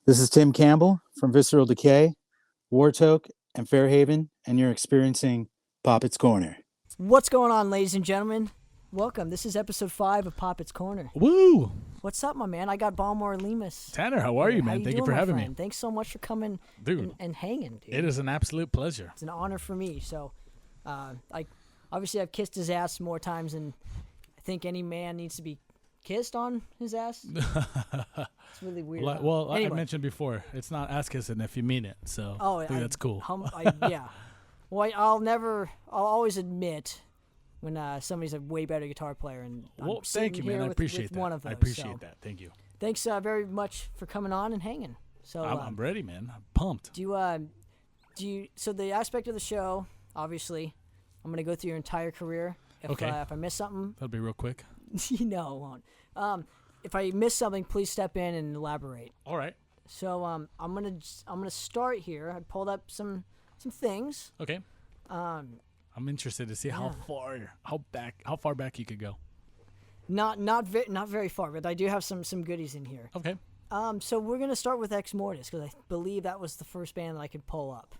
This is Tim Campbell from Visceral Decay, Wartoke, and Fairhaven, and you're experiencing Poppitt's Corner. What's going on, ladies and gentlemen? Welcome. This is episode 5 of Poppitt's Corner. Woo! What's up, my man? I got Balmore Lemus. Tanner, how are you, man? Thank you for having me. Thanks so much for coming Dude, and hanging, dude. it is an absolute pleasure. It's an honor for me. So, obviously I've kissed his ass more times than I think any man needs to be kissed on his ass. It's really weird. Well, anyway. I mentioned before, it's not ass kissing if you mean it. So I think that's cool. Yeah. Well, I'll always admit when somebody's a way better guitar player, and well, I'm thank you, man. I appreciate that. One of those, I appreciate that. Thank you. Thanks very much for coming on and hanging. So I'm ready, man. I'm pumped. So the aspect of the show, obviously, I'm gonna go through your entire career. If I miss something, That'll be real quick. No, it won't. If I miss something, please step in and elaborate. All right. So I'm gonna start here. I pulled up some things. Okay. I'm interested to see how far back you could go. Not very far, but I do have some goodies in here. Okay. So we're gonna start with Exmortus because I believe that was the first band that I could pull up.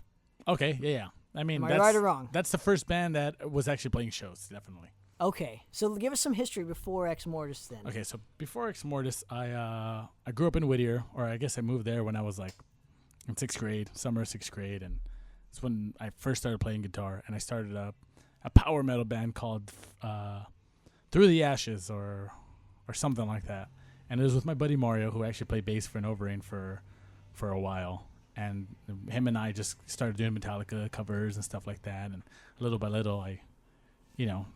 Okay. Yeah. I mean, Am I right or wrong? That's the first band that was actually playing shows, definitely. Okay, so give us some history before Exmortus then. Okay, so before Exmortus, I grew up in Whittier, or I guess I moved there when I was like in summer of sixth grade, and it's when I first started playing guitar, and I started a power metal band called Through the Ashes or something like that, and it was with my buddy Mario, who actually played bass for Novareign for a while, and him and I just started doing Metallica covers and stuff like that, and little by little I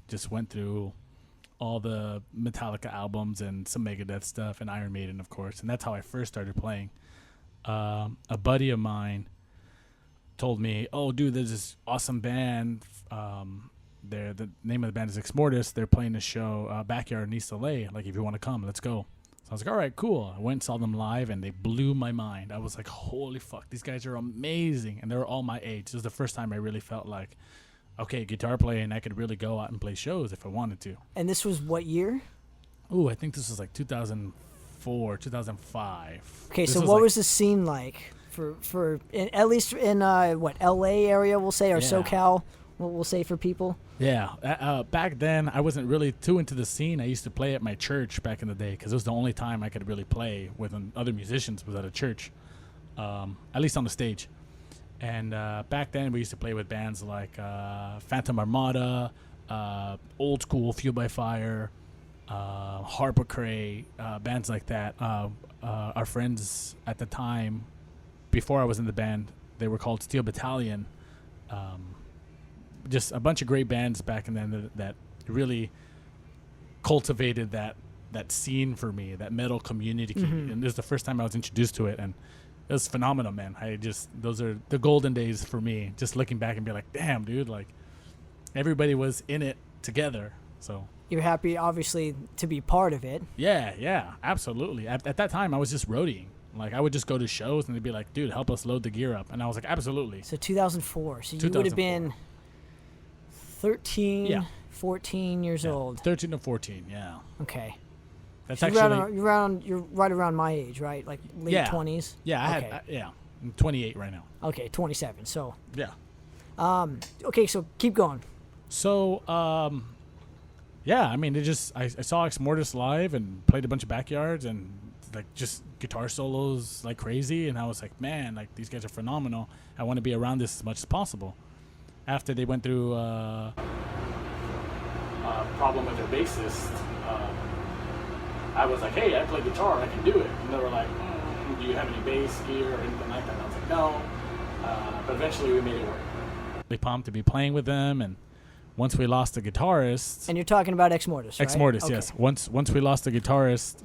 just went through all the Metallica albums and some Megadeth stuff and Iron Maiden, of course. And that's how I first started playing. A buddy of mine told me, oh, dude, there's this awesome band. The name of the band is Exmortus. They're playing a show, Backyard in East LA. Like, if you want to come, let's go. So I was like, all right, cool. I went and saw them live, and they blew my mind. I was like, holy fuck, these guys are amazing. And they were all my age. This was the first time I really felt like, okay, guitar playing, I could really go out and play shows if I wanted to. And this was what year? Ooh, I think this was like 2004, 2005. Okay, so what was the scene like for at least in LA area, we'll say, or SoCal, what we'll say for people? Yeah, back then I wasn't really too into the scene. I used to play at my church back in the day because it was the only time I could really play with other musicians was at a church, at least on the stage. And back then, we used to play with bands like Phantom Armada, Old School, Fuel by Fire, Harper Cray, bands like that. Our friends at the time, before I was in the band, they were called Steel Battalion. Just a bunch of great bands back then that really cultivated that scene for me, that metal community. Mm-hmm. And this is the first time I was introduced to it, and it was phenomenal, man. Those are the golden days for me. Just looking back and be like, damn, dude, like everybody was in it together. So you're happy, obviously, to be part of it. Yeah, absolutely. At that time, I was just roadieing. Like, I would just go to shows and they'd be like, dude, help us load the gear up. And I was like, absolutely. So 2004. So you would have been 13, 14 years old. 13 to 14, yeah. Okay. That's so actually you're right around my age, right? Like late 20s. Yeah, I'm 28 right now. Okay, 27. So yeah. Okay, so keep going. So yeah, I mean, I saw Exmortus live and played a bunch of backyards and like just guitar solos like crazy, and I was like, man, like these guys are phenomenal. I want to be around this as much as possible. After they went through a problem with their bassist. I was like, hey, I play guitar, I can do it. And they were like, do you have any bass gear or anything like that? And I was like, no. But eventually we made it work. Really pumped to be playing with them. And once we lost the guitarist... And you're talking about Exmortus, right? Exmortus, okay. Yes. Once we lost the guitarist,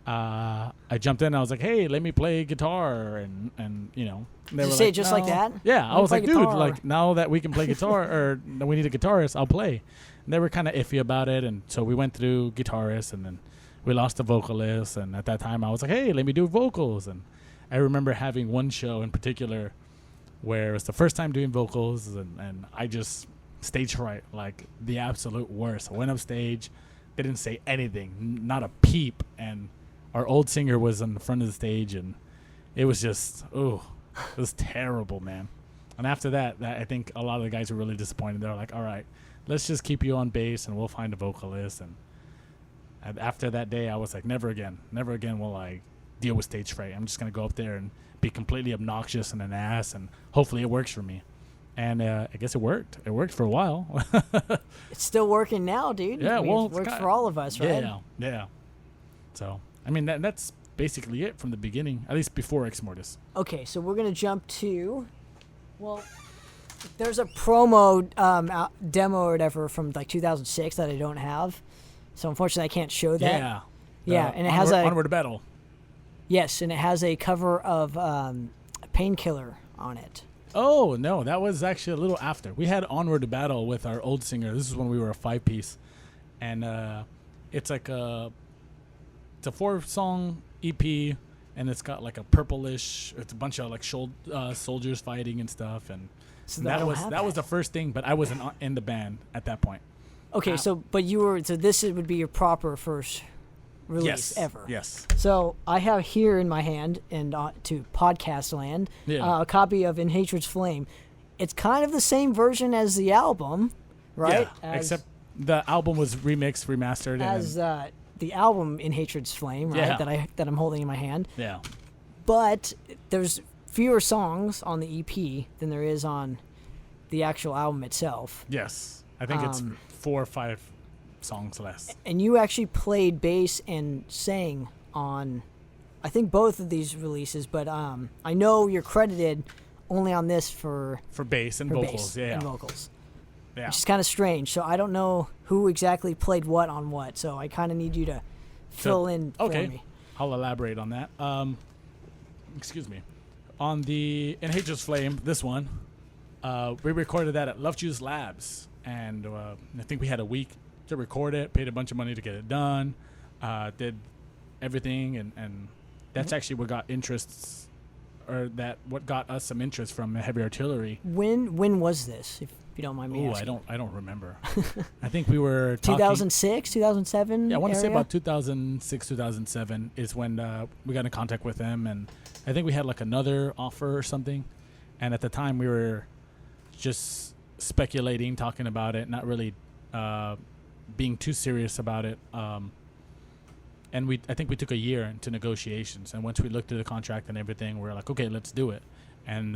I jumped in and I was like, hey, let me play guitar. And you know... Did you say it just like that? Yeah, I was like, dude, like now that we can play guitar or we need a guitarist, I'll play. And they were kind of iffy about it. And so we went through guitarists and then... we lost the vocalist, and at that time I was like, hey, let me do vocals. And I remember having one show in particular where it was the first time doing vocals, and I just stage fright, like the absolute worst. I went up stage, didn't say anything, not a peep, and our old singer was on the front of the stage, and it was just, it was terrible, man. And after that, I think a lot of the guys were really disappointed. They were like, all right, let's just keep you on bass and we'll find a vocalist. And after that day, I was like, never again will I deal with stage fright. I'm just going to go up there and be completely obnoxious and an ass, and hopefully it works for me. And I guess it worked. It worked for a while. It's still working now, dude. Yeah, I mean, well, it works for all of us, right? Yeah. So, I mean, that's basically it from the beginning, at least before Exmortus. Okay, so we're going to jump to, well, there's a promo demo or whatever from like 2006 that I don't have. So unfortunately, I can't show that. Yeah, and it has a Onward to Battle. Yes, and it has a cover of Painkiller on it. Oh no, that was actually a little after. We had Onward to Battle with our old singer. This is when we were a 5-piece, and it's like it's a 4-song EP, and it's got like a purplish. It's a bunch of like soldiers fighting and stuff, and So that was the first thing. But I wasn't in the band at that point. Okay, so this would be your proper first release ever. Yes. So I have here in my hand and to podcast land a copy of In Hatred's Flame. It's kind of the same version as the album, right? Yeah, except the album was remixed, remastered. As the album In Hatred's Flame, right? Yeah. That I'm holding in my hand. Yeah. But there's fewer songs on the EP than there is on the actual album itself. Yes. I think it's 4 or 5 songs less. And you actually played bass and sang on, I think, both of these releases, but I know you're credited only on this for bass and vocals. And vocals. Yeah. Which is kind of strange. So I don't know who exactly played what on what. So I kind of need you to fill in for me. I'll elaborate on that. Excuse me. On the In Hatred's Flame, this one, we recorded that at Love Juice Labs. And I think we had a week to record it, paid a bunch of money to get it done, did everything, and that's actually what got what got us some interest from Heavy Artillery. When was this, if you don't mind me asking? I don't remember. I think we were 2006, 2007. Yeah, I want to say about 2006, 2007 is when we got in contact with them, and I think we had like another offer or something, and at the time we were just speculating, talking about it, not really being too serious about it. And I think we took a year into negotiations, and once we looked at the contract and everything, we were like, okay, let's do it. And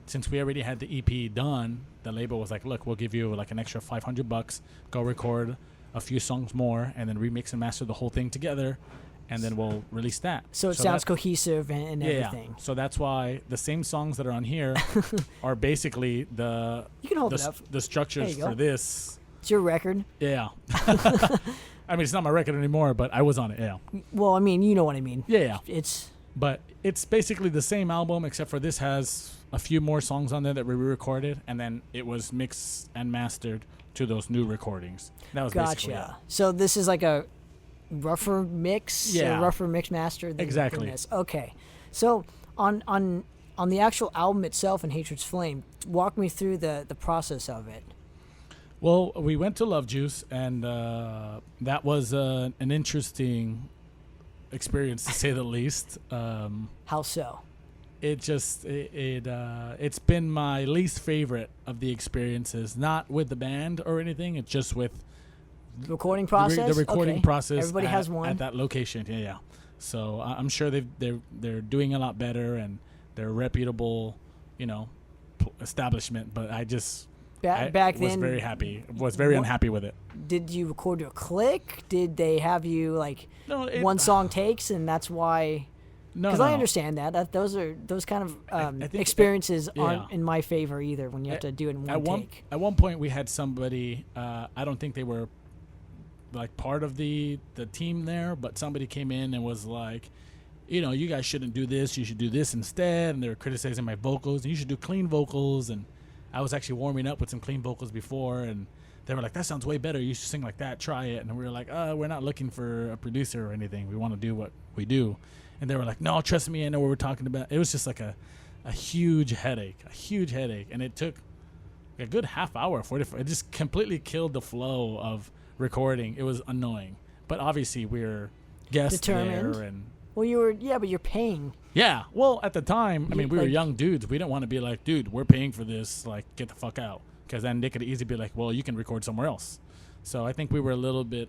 since we already had the EP done, the label was like, look, we'll give you like an extra $500, go record a few songs more, and then remix and master the whole thing together, and then we'll release that. So it sounds cohesive and everything. Yeah. So that's why the same songs that are on here are basically the structures for this. It's your record. Yeah. I mean, it's not my record anymore, but I was on it, yeah. Well, I mean, you know what I mean. Yeah. But it's basically the same album, except for this has a few more songs on there that we re-recorded, and then it was mixed and mastered to those new recordings. That was basically it. So this is like a rougher mix, rougher mix master than this. Okay. So on the actual album itself, In Hatred's Flame, walk me through the process of it. Well, we went to Love Juice, and that was an interesting experience, to say the least. How so? It's been my least favorite of the experiences, not with the band or anything. It's just with the recording process. The recording process. Everybody has one at that location. Yeah. So I'm sure they're doing a lot better, and they're a reputable, establishment. But I just. Back was then, very happy. Was very unhappy with it. Did you record to a click? Did they have you one song takes, and that's why? No, because I understand that those kind of experiences aren't in my favor either. When you have to do it in one take. At one point, we had somebody. I don't think they were like part of the team there, but somebody came in and was like, you guys shouldn't do this. You should do this instead. And they were criticizing my vocals. And you should do clean vocals. And I was actually warming up with some clean vocals before, and they were like, that sounds way better. You should sing like that. Try it. And we were like, we're not looking for a producer or anything. We want to do what we do. And they were like, no, trust me. I know what we're talking about. It was just like a huge headache, And it took a good half hour, 45. It just completely killed the flow of recording. It was annoying. But obviously we're guests determined. there. And Well, but you're paying. Yeah. Well, at the time, I mean, we were young dudes. We didn't want to be like, dude, we're paying for this. Like, get the fuck out. Because then they could easily be like, well, you can record somewhere else. So I think we were a little bit.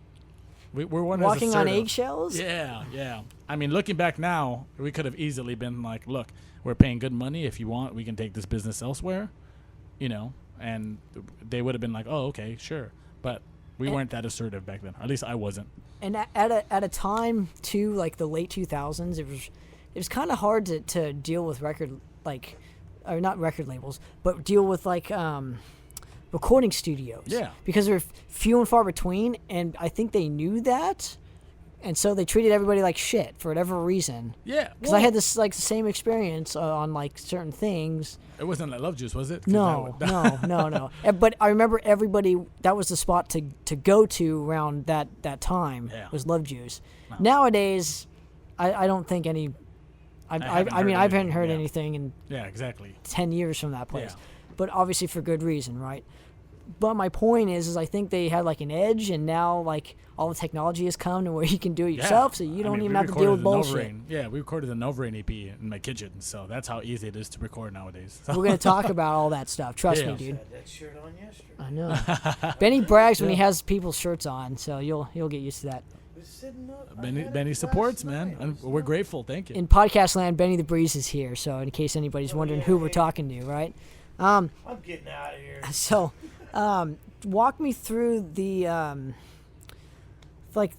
We're walking on eggshells. Yeah. I mean, looking back now, we could have easily been like, look, we're paying good money. If you want, we can take this business elsewhere. And they would have been like, oh, okay, sure. But we weren't that assertive back then. Or at least I wasn't. And at a time too, like the late 2000s, it was kind of hard to deal with or not record labels, but deal with recording studios. Yeah. Because they're few and far between, and I think they knew that, and so they treated everybody like shit for whatever reason. Yeah. Because I had this the same experience on certain things. It wasn't like Love Juice, was it? No. But I remember everybody, that was the spot to go to around that time, was Love Juice. No. Nowadays, I don't think any... I haven't heard anything in exactly 10 years from that place. Yeah. But obviously for good reason, right? But my point is I think they had an edge, and now all the technology has come to where you can do it yourself, so you don't even have to deal with bullshit. Yeah, we recorded the Novareign EP in my kitchen, so that's how easy it is to record nowadays. So. We're going to talk about all that stuff. Trust me, dude. I had that shirt on yesterday. I know. Benny brags when he has people's shirts on, so you'll get used to that. Benny supports, man. And we're grateful. Thank you. In podcast land, Benny the Breeze is here, so in case anybody's wondering who we're talking to, right? I'm getting out of here. So, walk me through the the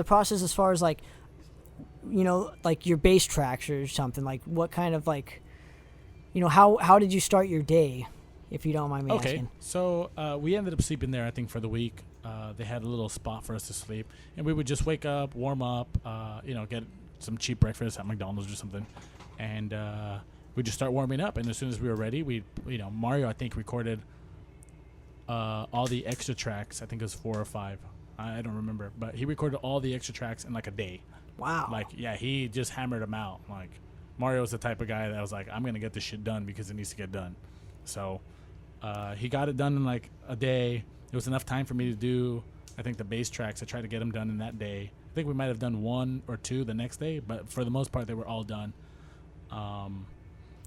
process as far as your bass tracks or something. What kind of how did you start your day, if you don't mind me asking? Okay, so we ended up sleeping there, I think, for the week. They had a little spot for us to sleep, and we would just wake up, warm up, get some cheap breakfast at McDonald's or something, and we just start warming up. And as soon as we were ready, Mario, I think, recorded all the extra tracks. I think it was 4 or 5. I don't remember, but he recorded all the extra tracks in a day. Wow. He just hammered them out. Mario's the type of guy that was like, I'm gonna get this shit done because it needs to get done. So he got it done in a day. It was enough time for me to do, I think, the bass tracks. I tried to get them done in that day. I think we might have done 1 or 2 the next day, but for the most part, they were all done.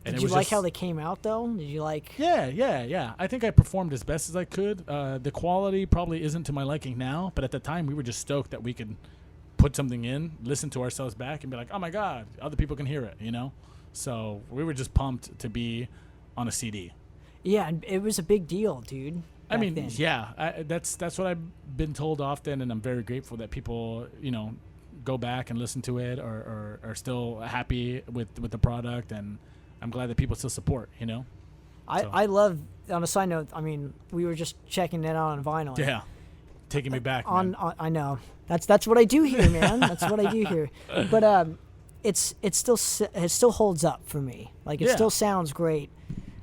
Did you like how they came out, though? Did you like... Yeah. I think I performed as best as I could. The quality probably isn't to my liking now, but at the time, we were just stoked that we could put something in, listen to ourselves back, and be like, oh, my God, other people can hear it, So we were just pumped to be on a CD. Yeah, and it was a big deal, dude. I mean, yeah, that's what I've been told often, and I'm very grateful that people, go back and listen to it or are still happy with the product, and I'm glad that people still support, I love, on a side note, I mean, we were just checking it out on vinyl. Yeah, taking me back. I know. That's what I do here, man. That's what I do here. But it still holds up for me. Still sounds great.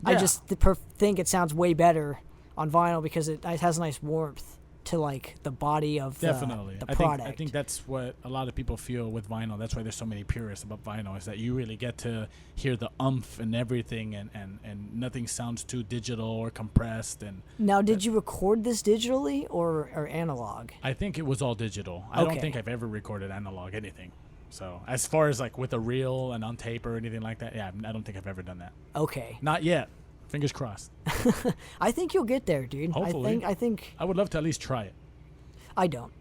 Yeah. I just think it sounds way better on vinyl because it has a nice warmth to the body of the product. I think that's what a lot of people feel with vinyl. That's why there's so many purists about vinyl, is that you really get to hear the oomph and everything, and nothing sounds too digital or compressed. And now, did you record this digitally or analog? I think it was all digital. I don't think I've ever recorded analog anything. So as far as with a reel and on tape or anything like that, I don't think I've ever done that. Okay. Not yet. Fingers crossed. I think you'll get there, dude. Hopefully. I think I would love to at least try it. I don't.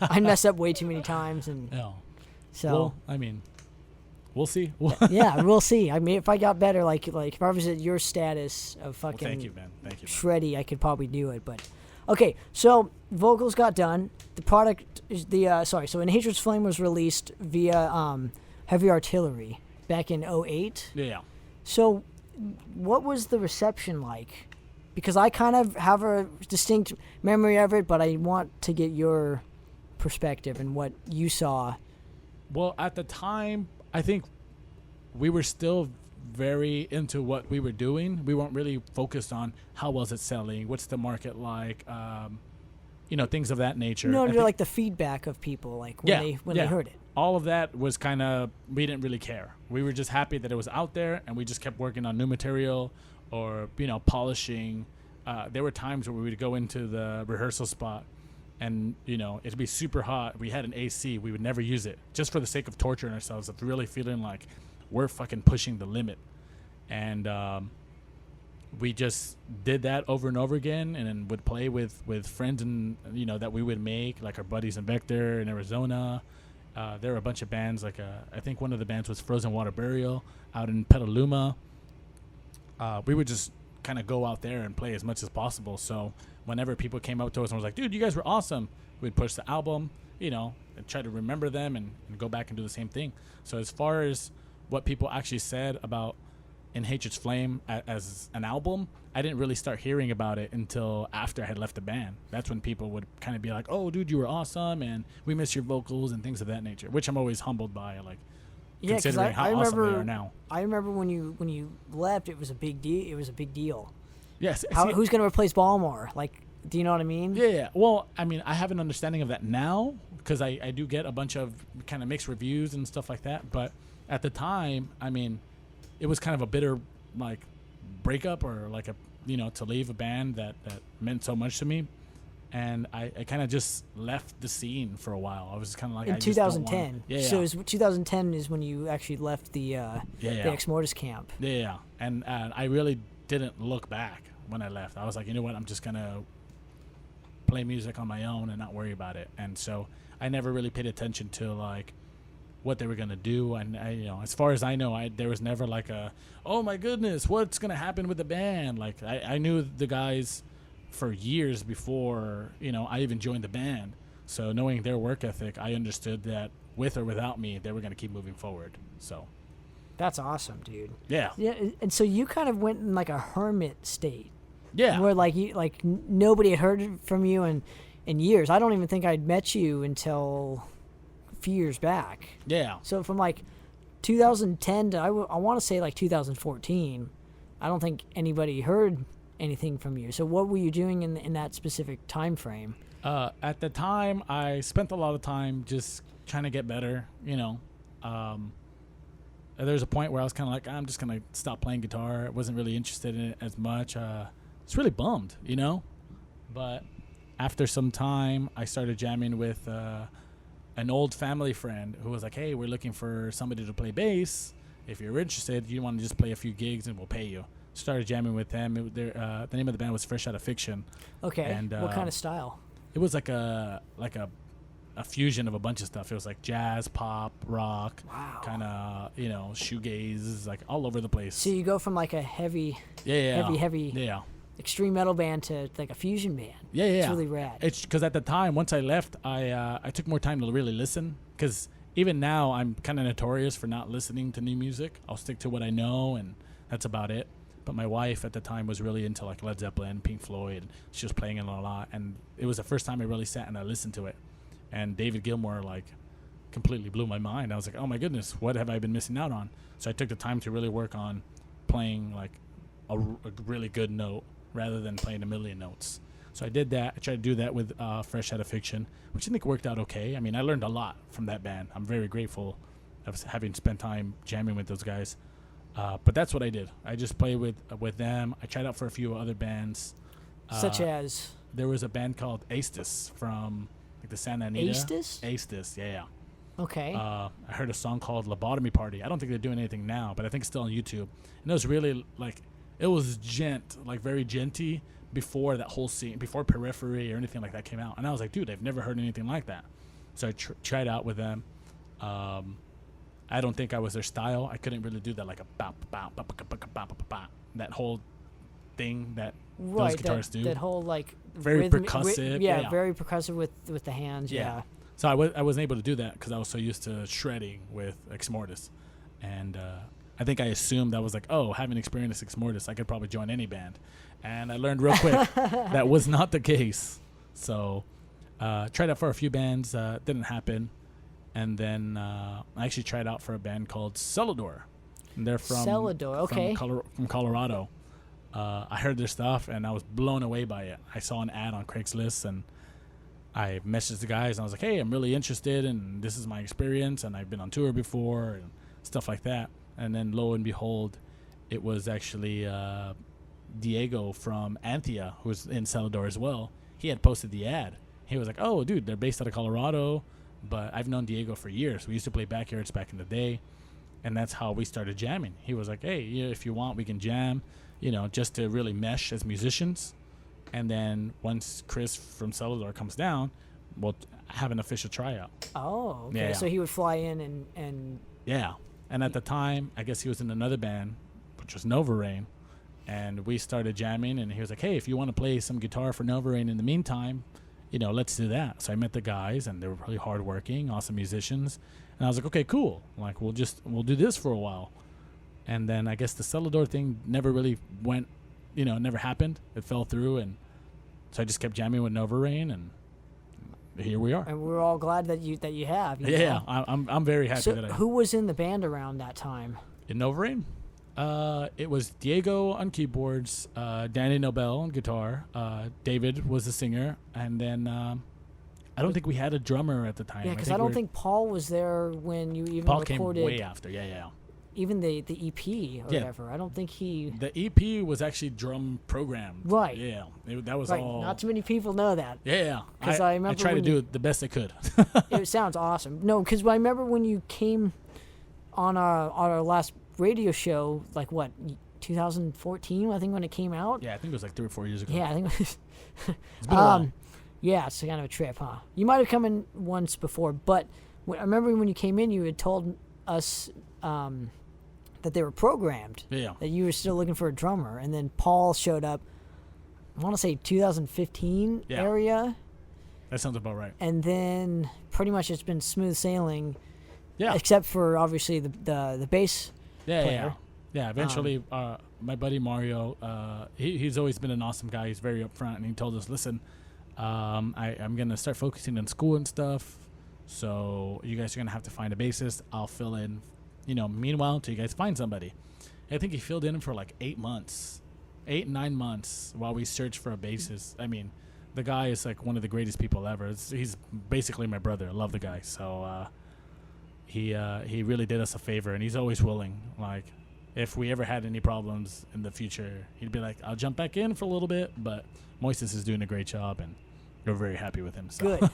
I mess up way too many times, and so. Well, I mean, we'll see. Yeah, we'll see. I mean, if I got better, if I was at your status of fucking thank you, man. shreddy, I could probably do it. But okay, so vocals got done. The product is so In Hatred's Flame was released via Heavy Artillery back in 2008. Yeah. So, what was the reception like? Because I kind of have a distinct memory of it, but I want to get your perspective and what you saw. Well, at the time, I think we were still very into what we were doing. We weren't really focused on how was it selling, what's the market like, things of that nature. No, like the feedback of people, when they heard it. All of that was kind of, we didn't really care. We were just happy that it was out there, and we just kept working on new material or, polishing. There were times where we would go into the rehearsal spot and it'd be super hot. We had an AC. We would never use it just for the sake of torturing ourselves, of really feeling like we're fucking pushing the limit. And we just did that over and over again, and then would play with friends and that we would make, like our buddies in Vector in Arizona. There were a bunch of bands, like I think one of the bands was Frozen Water Burial out in Petaluma. We would just kind of go out there and play as much as possible. So whenever people came up to us and was like, dude, you guys were awesome, we'd push the album, and try to remember them and go back and do the same thing. So as far as what people actually said about In Hatred's Flame as an album, I didn't really start hearing about it until after I had left the band. That's when people would kind of be like, oh, dude, you were awesome, and we miss your vocals and things of that nature, which I'm always humbled by, like, considering how awesome they are now. I remember when you left, it was a big deal. It was a big deal. Yes. Who's going to replace Balmore? Like, do you know what I mean? Yeah. Well, I mean, I have an understanding of that now because I do get a bunch of kind of mixed reviews and stuff like that. But at the time, I mean, it was kind of a bitter, like, breakup, or like to leave a band that meant so much to me. And I kind of just left the scene for a while. I was kind of like, in 2010. Yeah. So 2010 is when you actually left the Exmortus camp. Yeah. And I really didn't look back when I left. I was like, you know what? I'm just going to play music on my own and not worry about it. And so I never really paid attention to, like, what they were going to do. And as far as I know, there was never like oh my goodness, what's going to happen with the band? Like, I knew the guys for years before, I even joined the band. So knowing their work ethic, I understood that with or without me, they were going to keep moving forward. So that's awesome, dude. Yeah. Yeah. And so you kind of went in like a hermit state. Yeah. Where nobody had heard from you in years. I don't even think I'd met you until a few years back. Yeah. So from like 2010 to I want to say like 2014, I don't think anybody heard anything from you. So what were you doing in that specific time frame? At the time, I spent a lot of time just trying to get better. There's a point where I was kind of like, I'm just gonna stop playing guitar. I wasn't really interested in it as much. It's really bummed, But after some time, I started jamming with an old family friend who was like, hey, we're looking for somebody to play bass. If you're interested, you want to just play a few gigs and we'll pay you. Started jamming with them. The name of the band was Fresh Out of Fiction. Okay. And what kind of style? It was like a fusion of a bunch of stuff. It was like jazz, pop, rock, kind of shoegaze, like all over the place. So you go from like a heavy extreme metal band to like a fusion band. Yeah. It's really rad. It's because at the time, once I left, I took more time to really listen. Because even now, I'm kind of notorious for not listening to new music. I'll stick to what I know, and that's about it. But my wife at the time was really into like Led Zeppelin, Pink Floyd. She was playing it a lot, and it was the first time I really sat and I listened to it. And David Gilmour like completely blew my mind. I was like, oh my goodness, what have I been missing out on? So I took the time to really work on playing like a really good note rather than playing a million notes. So I did that. I tried to do that with Fresh Out of Fiction, which I think worked out okay. I mean, I learned a lot from that band. I'm very grateful of having spent time jamming with those guys. But that's what I did. I just played with them. I tried out for a few other bands. Such as? There was a band called Astis from like the Santa Anita. Astis, yeah. Okay. I heard a song called Lobotomy Party. I don't think they're doing anything now, but I think it's still on YouTube. And it was really like, it was very genty before that whole scene, before Periphery or anything like that came out. And I was like, dude, I've never heard anything like that. So I tried out with them. I don't think I was their style. I couldn't really do that like a bop, bop, bop, bop, bop, bop, bop, that whole thing that those guitarists do. That whole like very percussive. Yeah, very percussive with the hands. Yeah. So I wasn't able to do that because I was so used to shredding with Exmortus, and I think I assumed I was like, oh, having experienced Exmortus, I could probably join any band, and I learned real quick that was not the case. So tried out for a few bands, didn't happen. And then I actually tried out for a band called Celador. And they're from from Colorado. I heard their stuff, and I was blown away by it. I saw an ad on Craigslist, and I messaged the guys, and I was like, hey, I'm really interested, and this is my experience, and I've been on tour before, and stuff like that. And then lo and behold, it was actually Diego from Anthea, who was in Celador as well. He had posted the ad. he was like, oh, dude, they're based out of Colorado, but I've known Diego for years. We used to play backyards back in the day, and that's how we started jamming. He was like, hey, if you want, we can jam, just to really mesh as musicians. And then once Chris from Celador comes down, we'll have an official tryout. Oh, okay. Yeah. So he would fly in and Yeah. And at the time, I guess he was in another band, which was Novareign. And we started jamming, and he was like, hey, if you want to play some guitar for Novareign in the meantime, let's do that. So I met the guys, and they were really hardworking, awesome musicians. And I was like, okay, cool. Like, we'll do this for a while. And then I guess the Celador thing never really went, it never happened. It fell through, and so I just kept jamming with Novareign, and here we are. And we're all glad that you have. Yeah, I'm very happy that I. Who was in the band around that time? In Novareign? It was Diego on keyboards, Danny Nobel on guitar, David was the singer, and then I don't think we had a drummer at the time. Yeah, because I don't think Paul was there when you even recorded. Paul came way after, yeah. Even the EP or whatever. I don't think he... The EP was actually drum programmed. Right. Yeah, that was right. all... Not too many people know that. Yeah. Because I remember I tried to do it the best I could. It sounds awesome. No, because I remember when you came on our last radio show, 2014, I think, when it came out? Yeah, I think it was 3 or 4 years ago. Yeah, I think it was... It's been a while. Yeah, it's kind of a trip, huh? You might have come in once before, but I remember when you came in, you had told us... that they were programmed. Yeah. That you were still looking for a drummer, and then Paul showed up. I want to say 2015 area. That sounds about right. And then pretty much it's been smooth sailing. Yeah. Except for obviously the bass player. Yeah. Eventually, my buddy Mario, he's always been an awesome guy. He's very upfront, and he told us, listen, I'm gonna start focusing on school and stuff. So you guys are gonna have to find a bassist. I'll fill in. Meanwhile, until you guys find somebody. I think he filled in for 8 months, 9 months while we searched for a bassist. I mean, the guy is one of the greatest people ever. He's basically my brother. I love the guy. So he really did us a favor, and he's always willing. If we ever had any problems in the future, he'd be like, I'll jump back in for a little bit, but Moises is doing a great job, and we're very happy with him. So. Good.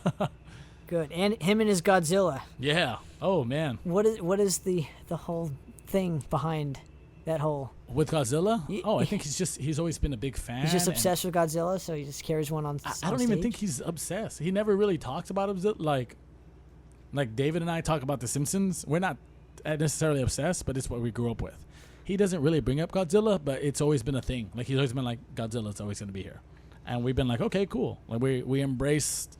Good. And him and his Godzilla. Yeah. Oh, man. What is the whole thing behind that whole... With Godzilla? I think he's always been a big fan. He's just obsessed with Godzilla, so he just carries one on I don't even think he's obsessed. He never really talks about it. Like David and I talk about The Simpsons. We're not necessarily obsessed, but it's what we grew up with. He doesn't really bring up Godzilla, but it's always been a thing. He's always been Godzilla's always going to be here. And we've been okay, cool. We embraced...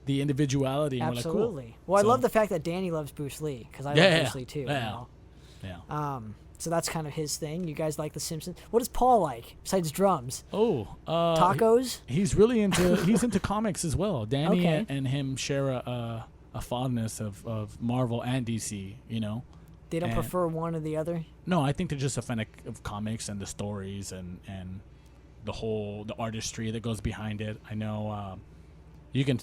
the individuality. And absolutely. We're cool. Well, I love the fact that Danny loves Bruce Lee, because I love Bruce Lee too. Yeah. So that's kind of his thing. You guys like The Simpsons. What does Paul like besides drums? Tacos. He's really into comics as well. Danny okay. and him share a fondness of Marvel and DC. They don't prefer one or the other. No, I think they're just a fan of comics and the stories and the artistry that goes behind it. I know you can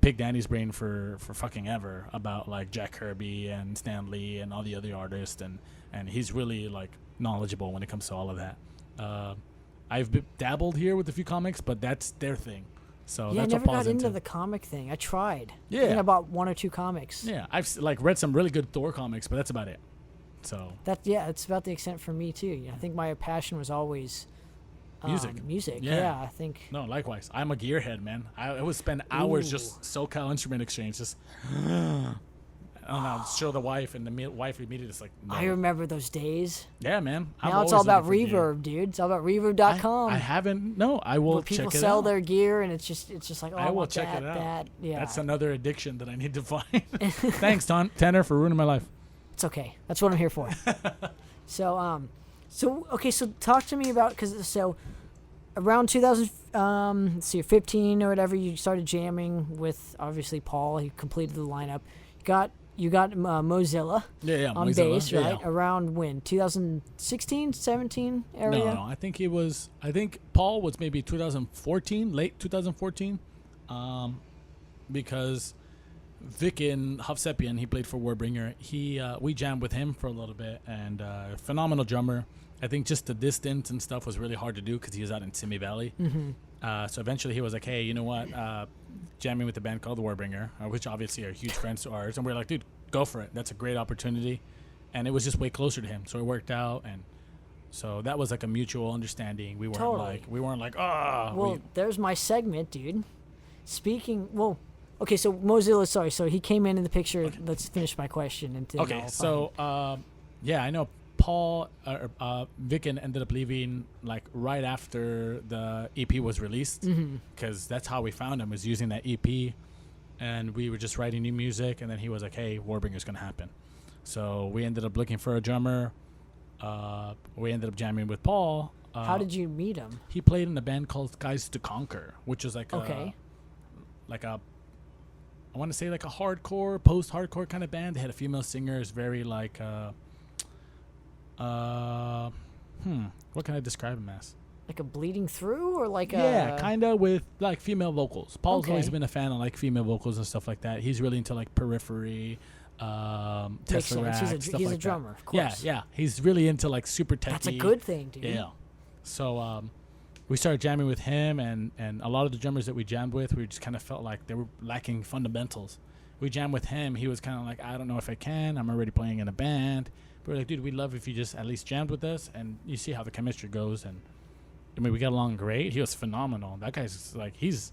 pick Danny's brain for fucking ever about Jack Kirby and Stan Lee and all the other artists, and he's really knowledgeable when it comes to all of that. I've dabbled here with a few comics, but that's their thing. So yeah, that's I never what Paul's got into into the comic thing. I tried. Yeah, I think I bought 1 or 2 comics. Yeah, I've read some really good Thor comics, but that's about it. So it's about the extent for me too. I think my passion was always. Music. Yeah, I think. No, likewise. I'm a gearhead, man. I would spend hours just SoCal Instrument Exchange, just show the wife, and the wife immediately just no. I remember those days. Yeah, man. Now it's all about Reverb, dude. It's all about Reverb.com. I haven't. No, I will where check it out. people sell their gear, and it's just I will check it out. Yeah. That's another addiction that I need to find. Thanks, Tanner, for ruining my life. It's okay. That's what I'm here for. So talk to me about, around 2015 or whatever, you started jamming with obviously Paul. He completed the lineup. You got Mozilla on Mozilla, bass, right? Yeah. Around when? 2016, 17 area? No, I think Paul was maybe 2014, late 2014, because Vic in Hovsepian, he played for Warbringer. We jammed with him for a little bit, and phenomenal drummer. I think just the distance and stuff was really hard to do because he was out in Simi Valley. Mm-hmm. So eventually he was like, hey, you know what? Jamming with a band called Warbringer, which obviously are huge friends to ours. And we're like, dude, go for it. That's a great opportunity. And it was just way closer to him. So it worked out. And so that was like a mutual understanding. We weren't like, oh. Well, there's my segment, dude. Okay, so Mozilla, sorry. So he came in the picture. Okay. Let's finish my question. Okay, so, I know Paul, Vicken ended up leaving like right after the EP was released, because that's how we found him, was using that EP, and we were just writing new music, and then he was like, hey, Warbringer's gonna happen. So we ended up looking for a drummer. We ended up jamming with Paul. How did you meet him? He played in a band called Guys to Conquer, which was like I want to say like a hardcore, post-hardcore kind of band. They had a female singer, is very like what can I describe him as? Like a bleeding through, or like kind of with like female vocals. Paul's always been a fan of like female vocals and stuff like that. He's really into like Periphery, Tesseract, he's a drummer, of course. Yeah. He's really into like super techy. That's a good thing, dude. Yeah. So we started jamming with him, and a lot of the drummers that we jammed with, we just kind of felt like they were lacking fundamentals. We jammed with him. He was kind of like, I don't know if I can. I'm already playing in a band. But we're like, dude, we'd love if you just at least jammed with us, and you see how the chemistry goes. And I mean, we got along great. He was phenomenal. That guy's like, he's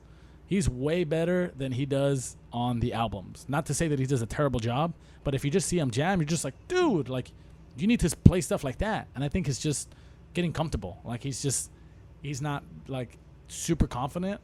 way better than he does on the albums. Not to say that he does a terrible job, but if you just see him jam, you're just like, dude, like, you need to play stuff like that. And I think it's just getting comfortable. Like, he's not like super confident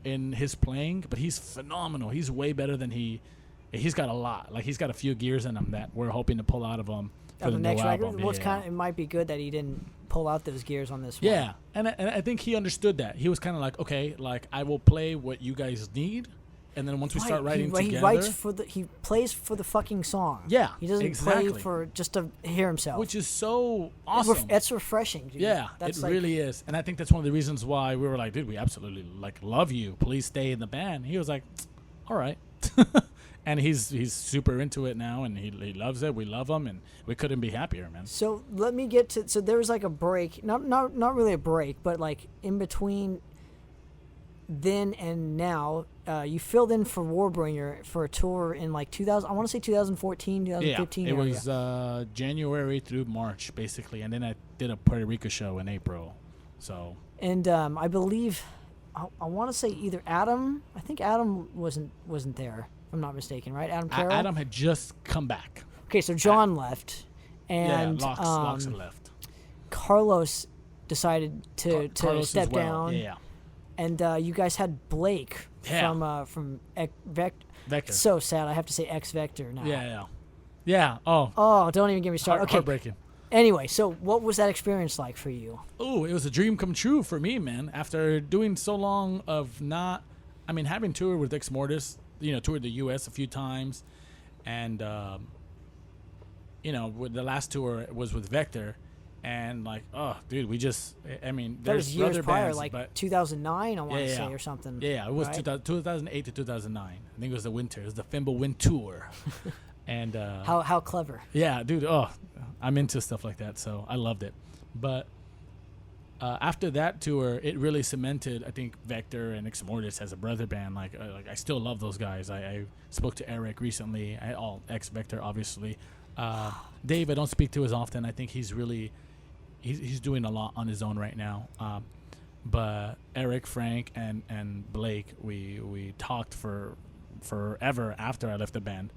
in his playing, but he's phenomenal. He's way better than he's got a lot. Like, he's got a few gears in him that we're hoping to pull out of him for the next record. Well, it might be good that he didn't pull out those gears on this one. Yeah, and I think he understood that. He was kind of like, okay, like, I will play what you guys need, and then once we start writing together, he plays for the fucking song. Yeah, he doesn't play for just to hear himself, which is so awesome. That's refreshing, dude. Yeah, it really is, and I think that's one of the reasons why we were like, dude, we absolutely like love you. Please stay in the band. He was like, all right. And he's super into it now, and he loves it. We love him, and we couldn't be happier, man. So let me get to. So there was like a break, not really a break, but like in between then and now, you filled in for Warbringer for a tour in like 2000. I want to say 2014, 2015. Yeah, it was January through March basically, and then I did a Puerto Rico show in April. So. And I believe, I want to say either Adam. I think Adam wasn't there. I'm not mistaken, right? Adam Carroll? Adam had just come back. Okay, so John left, and Locks had left. Carlos decided to step down. Yeah. And you guys had Blake from Vector. Vector. So sad. I have to say X Vector now. Yeah. Oh, don't even get me started. Okay. Heartbreaking. Anyway, so what was that experience like for you? Oh, it was a dream come true for me, man. After doing so long of having toured with Exmortus, toured the U.S. a few times, and with the last tour was with Vector, and like, oh, dude, there's that was years prior, bands, like 2009, I want to say, or something. Yeah, it was right? 2008 to 2009. I think it was the winter. It was the Fimble Wind Tour, and how clever. Yeah, dude. Oh, I'm into stuff like that, so I loved it, but. After that tour, it really cemented, I think, Vector and Exmortus as a brother band. Like I still love those guys. I spoke to Eric recently, ex-Vector, obviously. Dave, I don't speak to as often. I think he's doing a lot on his own right now. But Eric, Frank, and Blake, we talked for forever after I left the band.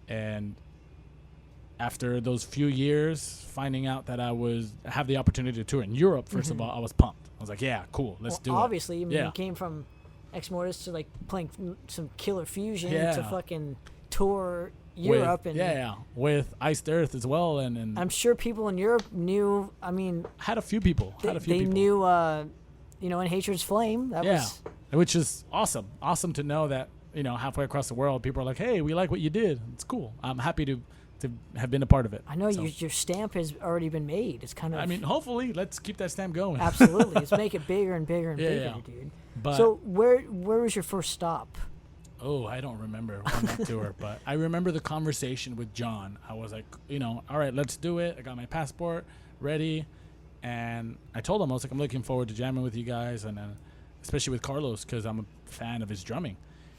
And after those few years, finding out that I have the opportunity to tour in Europe, first of all, I was pumped. I was like, yeah, cool, let's do it. Obviously, you came from Exmortus to like playing some Killer Fusion to fucking tour Europe. With Iced Earth as well. And I'm sure people in Europe knew, had a few people. They knew, in Hatred's Flame. Which is awesome. Awesome to know that, halfway across the world, people are like, hey, we like what you did. It's cool. I'm happy to have been a part of it. I know your stamp has already been made. It's kind of. Hopefully, let's keep that stamp going. Absolutely, let's make it bigger and bigger and bigger, dude. But so where was your first stop? Oh, I don't remember on that tour, but I remember the conversation with John. I was like, all right, let's do it. I got my passport ready, And I told him, I was like, I'm looking forward to jamming with you guys, and especially with Carlos, because I'm a fan of his drumming.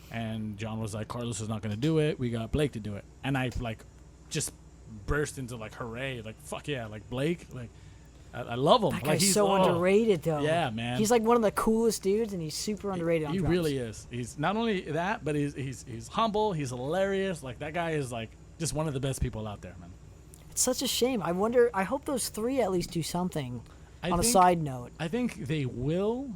And John was like, Carlos is not going to do it. We got Blake to do it. And I like just burst into like hooray, like fuck yeah, like Blake, like I love him. That like, guy's so underrated though. Yeah, man. He's like one of the coolest dudes, and he's super underrated. He on drums. really is. He's not only that, but he's humble. He's hilarious. Like that guy is like just one of the best people out there, man. It's such a shame. I hope those three at least do something. On a side note, I think they will,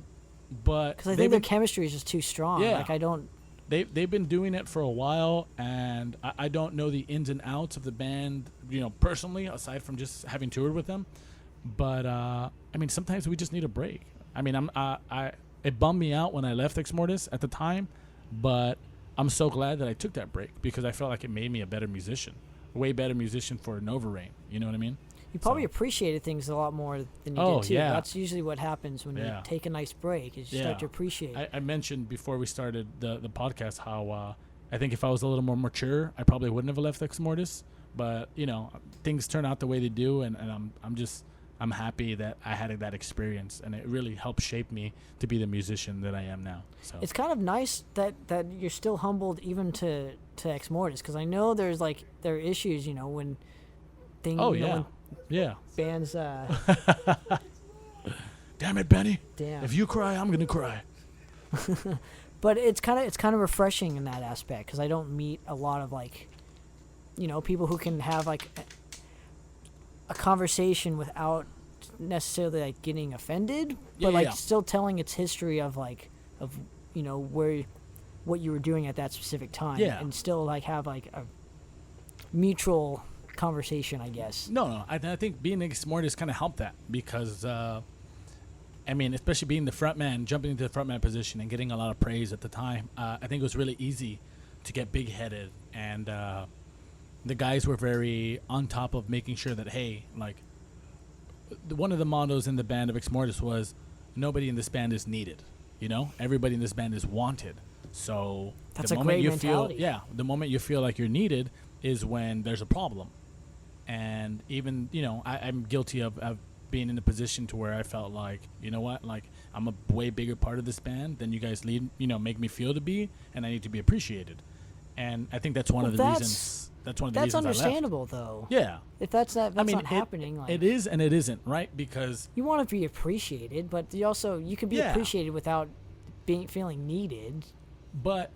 but because I think their chemistry is just too strong. Yeah. Like I don't. They've been doing it for a while, and I don't know the ins and outs of the band, personally, aside from just having toured with them. But I mean, sometimes we just need a break. I mean, it bummed me out when I left Exmortus at the time, but I'm so glad that I took that break because I felt like it made me a better musician, a way better musician for Novareign. You know what I mean? You probably appreciated things a lot more than you did too. Yeah. That's usually what happens when you take a nice break. Is you start to appreciate it. I mentioned before we started the podcast how I think if I was a little more mature, I probably wouldn't have left Exmortus. But things turn out the way they do, and I'm happy that I had that experience, and it really helped shape me to be the musician that I am now. So it's kind of nice that you're still humbled even to Exmortus, because I know there are issues, when things. Yeah. Bands. Damn it, Benny. Damn. If you cry, I'm gonna cry. But it's kind of refreshing in that aspect, because I don't meet a lot of people who can have like a conversation without necessarily like getting offended, but still telling its history of where what you were doing at that specific time, and still like have like a mutual conversation, I guess. No, I think being Exmortus kind of helped that because, especially being the frontman, jumping into the frontman position and getting a lot of praise at the time, I think it was really easy to get big-headed, and the guys were very on top of making sure that, hey, like, one of the mottos in the band of Exmortus was, nobody in this band is needed, Everybody in this band is wanted. So that's a great mentality. The moment you feel like you're needed is when there's a problem. And even, I'm guilty of being in a position to where I felt like, you know what, like I'm a way bigger part of this band than you guys make me feel to be, and I need to be appreciated. And I think that's one of the reasons. That's one of the reasons understandable, I left. Though. Yeah. If that's not happening. Like, it is and it isn't, right? Because you want to be appreciated, but you can be appreciated without feeling needed. But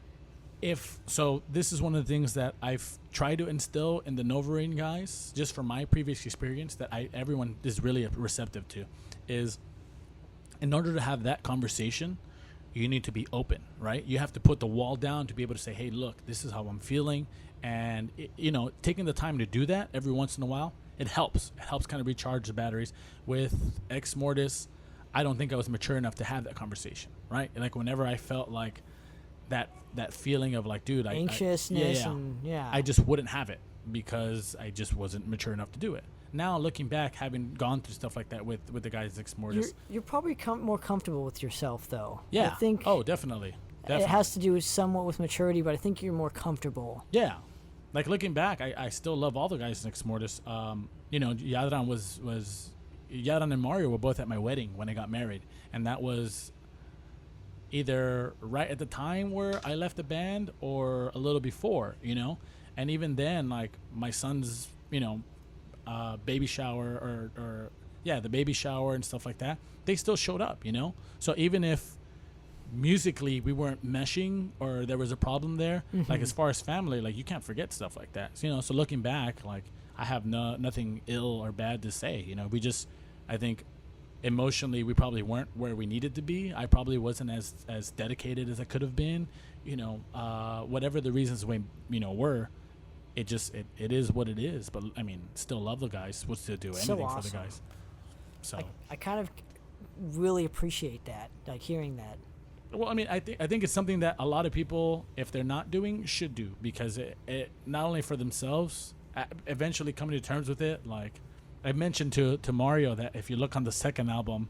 this is one of the things that I've tried to instill in the Novareign guys, just from my previous experience, that everyone is really receptive to, is in order to have that conversation, you need to be open, right? You have to put the wall down to be able to say, hey, look, this is how I'm feeling. And, taking the time to do that every once in a while, it helps. It helps kind of recharge the batteries. With Exmortus, I don't think I was mature enough to have that conversation, right? Like whenever I felt like that feeling of like, dude, anxiousness, I just wouldn't have it because I just wasn't mature enough to do it. Now looking back, having gone through stuff like that with the guys at Exmortus, you're probably more comfortable with yourself, though. Yeah. I think. Oh, definitely. It has to do somewhat with maturity, but I think you're more comfortable. Yeah. Like looking back, I still love all the guys in Exmortus. Yadran and Mario were both at my wedding when I got married, and that was either right at the time where I left the band or a little before, and even then, like my son's, baby shower or the baby shower and stuff like that, they still showed up, So even if musically we weren't meshing or there was a problem there, like as far as family, like you can't forget stuff like that, so looking back, like I have nothing ill or bad to say, we just, I think emotionally we probably weren't where we needed to be. I probably wasn't as dedicated as I could have been, whatever the reasons were, it is what it is. But I mean, still love the guys, would still do anything for the guys. So I kind of really appreciate that, like hearing that. Well, I mean, I think it's something that a lot of people, if they're not doing, should do, because it not only for themselves, eventually coming to terms with it. Like I mentioned to Mario that if you look on the second album,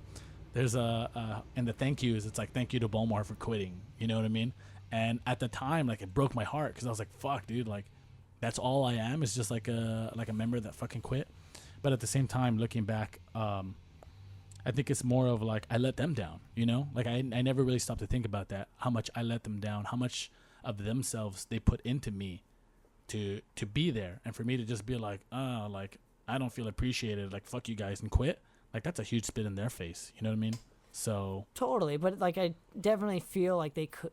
there's in the thank yous, it's like, thank you to Balmore for quitting. You know what I mean? And at the time, like, it broke my heart because I was like, fuck, dude, like that's all I am, is just like a member that fucking quit. But at the same time, looking back, I think it's more of like I let them down, you know? Like I never really stopped to think about that, how much I let them down, how much of themselves they put into me to be there. And for me to just be like, like I don't feel appreciated, like fuck you guys and quit. Like that's a huge spit in their face, you know what I mean? So totally, but like I definitely feel like they could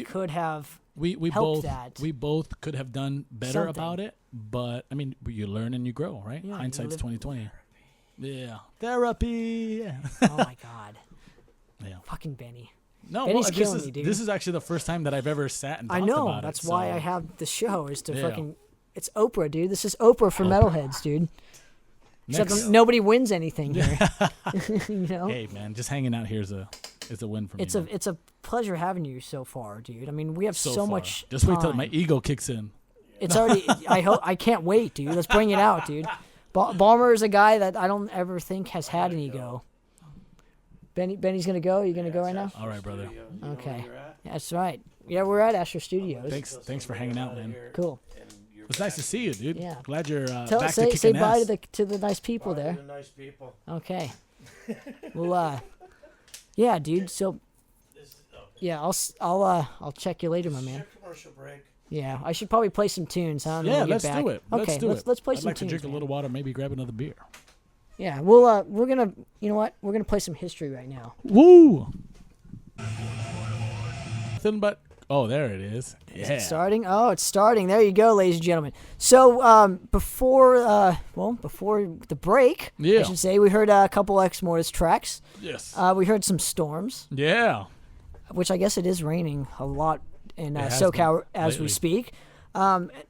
could have we helped both that. we both could have done better Something. about it, but I mean you learn and you grow, right? Yeah, Hindsight's 2020. Yeah, therapy. Yeah. Oh my god. Yeah. Fucking Benny. No, Benny's well, killing me, dude. This is actually the first time that I've ever sat and talked I know. about That's it. why so- I have the show is to Yeah. fucking. It's Oprah, dude. This is Oprah for metalheads, dude. Except Next. nobody wins anything here. You know. Hey man, just hanging out here is a win for me. It's a pleasure having you so far, dude. I mean, we have so far. much. Just wait till time. my ego kicks in. It's already. I can't wait, dude. Let's bring it out, dude. Balmer is a guy that I don't ever think has had an ego. Benny's gonna go. You gonna go right now? All right, brother. Okay. That's right. Yeah, we're at Astro Studios. Thanks for hanging out, man. Cool. It's nice to see you, dude. Yeah. Glad you're back Say to kicking bye ass. to the nice people there. The nice people. Okay. Well, yeah, dude. So, yeah, I'll check you later, my man. Commercial break. Yeah, I should probably play some tunes, huh? and then Yeah, we'll get let's back. do it. Okay, let's play I'd some like tunes. to drink a man. little water, maybe grab another beer. Yeah, we're gonna. You know what? We're gonna play some history right now. Woo! Nothing but there it is. Is Yeah. it starting? Oh, it's starting. There you go, ladies and gentlemen. So, before the break, I Yeah. should say, we heard a couple Exmortus tracks. Yes. We heard some Storms, Yeah. which I guess it is raining a lot in It has SoCal been as we lately. speak.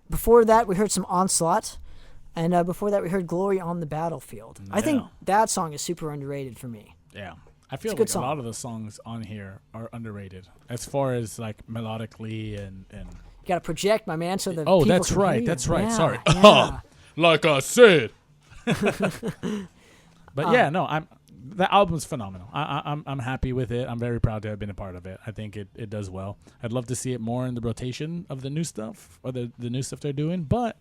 Before that, we heard some Onslaught, and before that, we heard Glory on the Battlefield. I think Yeah. that song is super underrated for me. Yeah. I feel It's a good like song. a lot of the songs on here are underrated as far as like melodically and You got to project, my man, so that Oh, people that's can right. hear you. That's right. Yeah, Sorry. yeah. like I said. But yeah, no, the album's phenomenal. I'm happy with it. I'm very proud to have been a part of it. I think it does well. I'd love to see it more in the rotation of the new stuff or the new stuff they're doing. But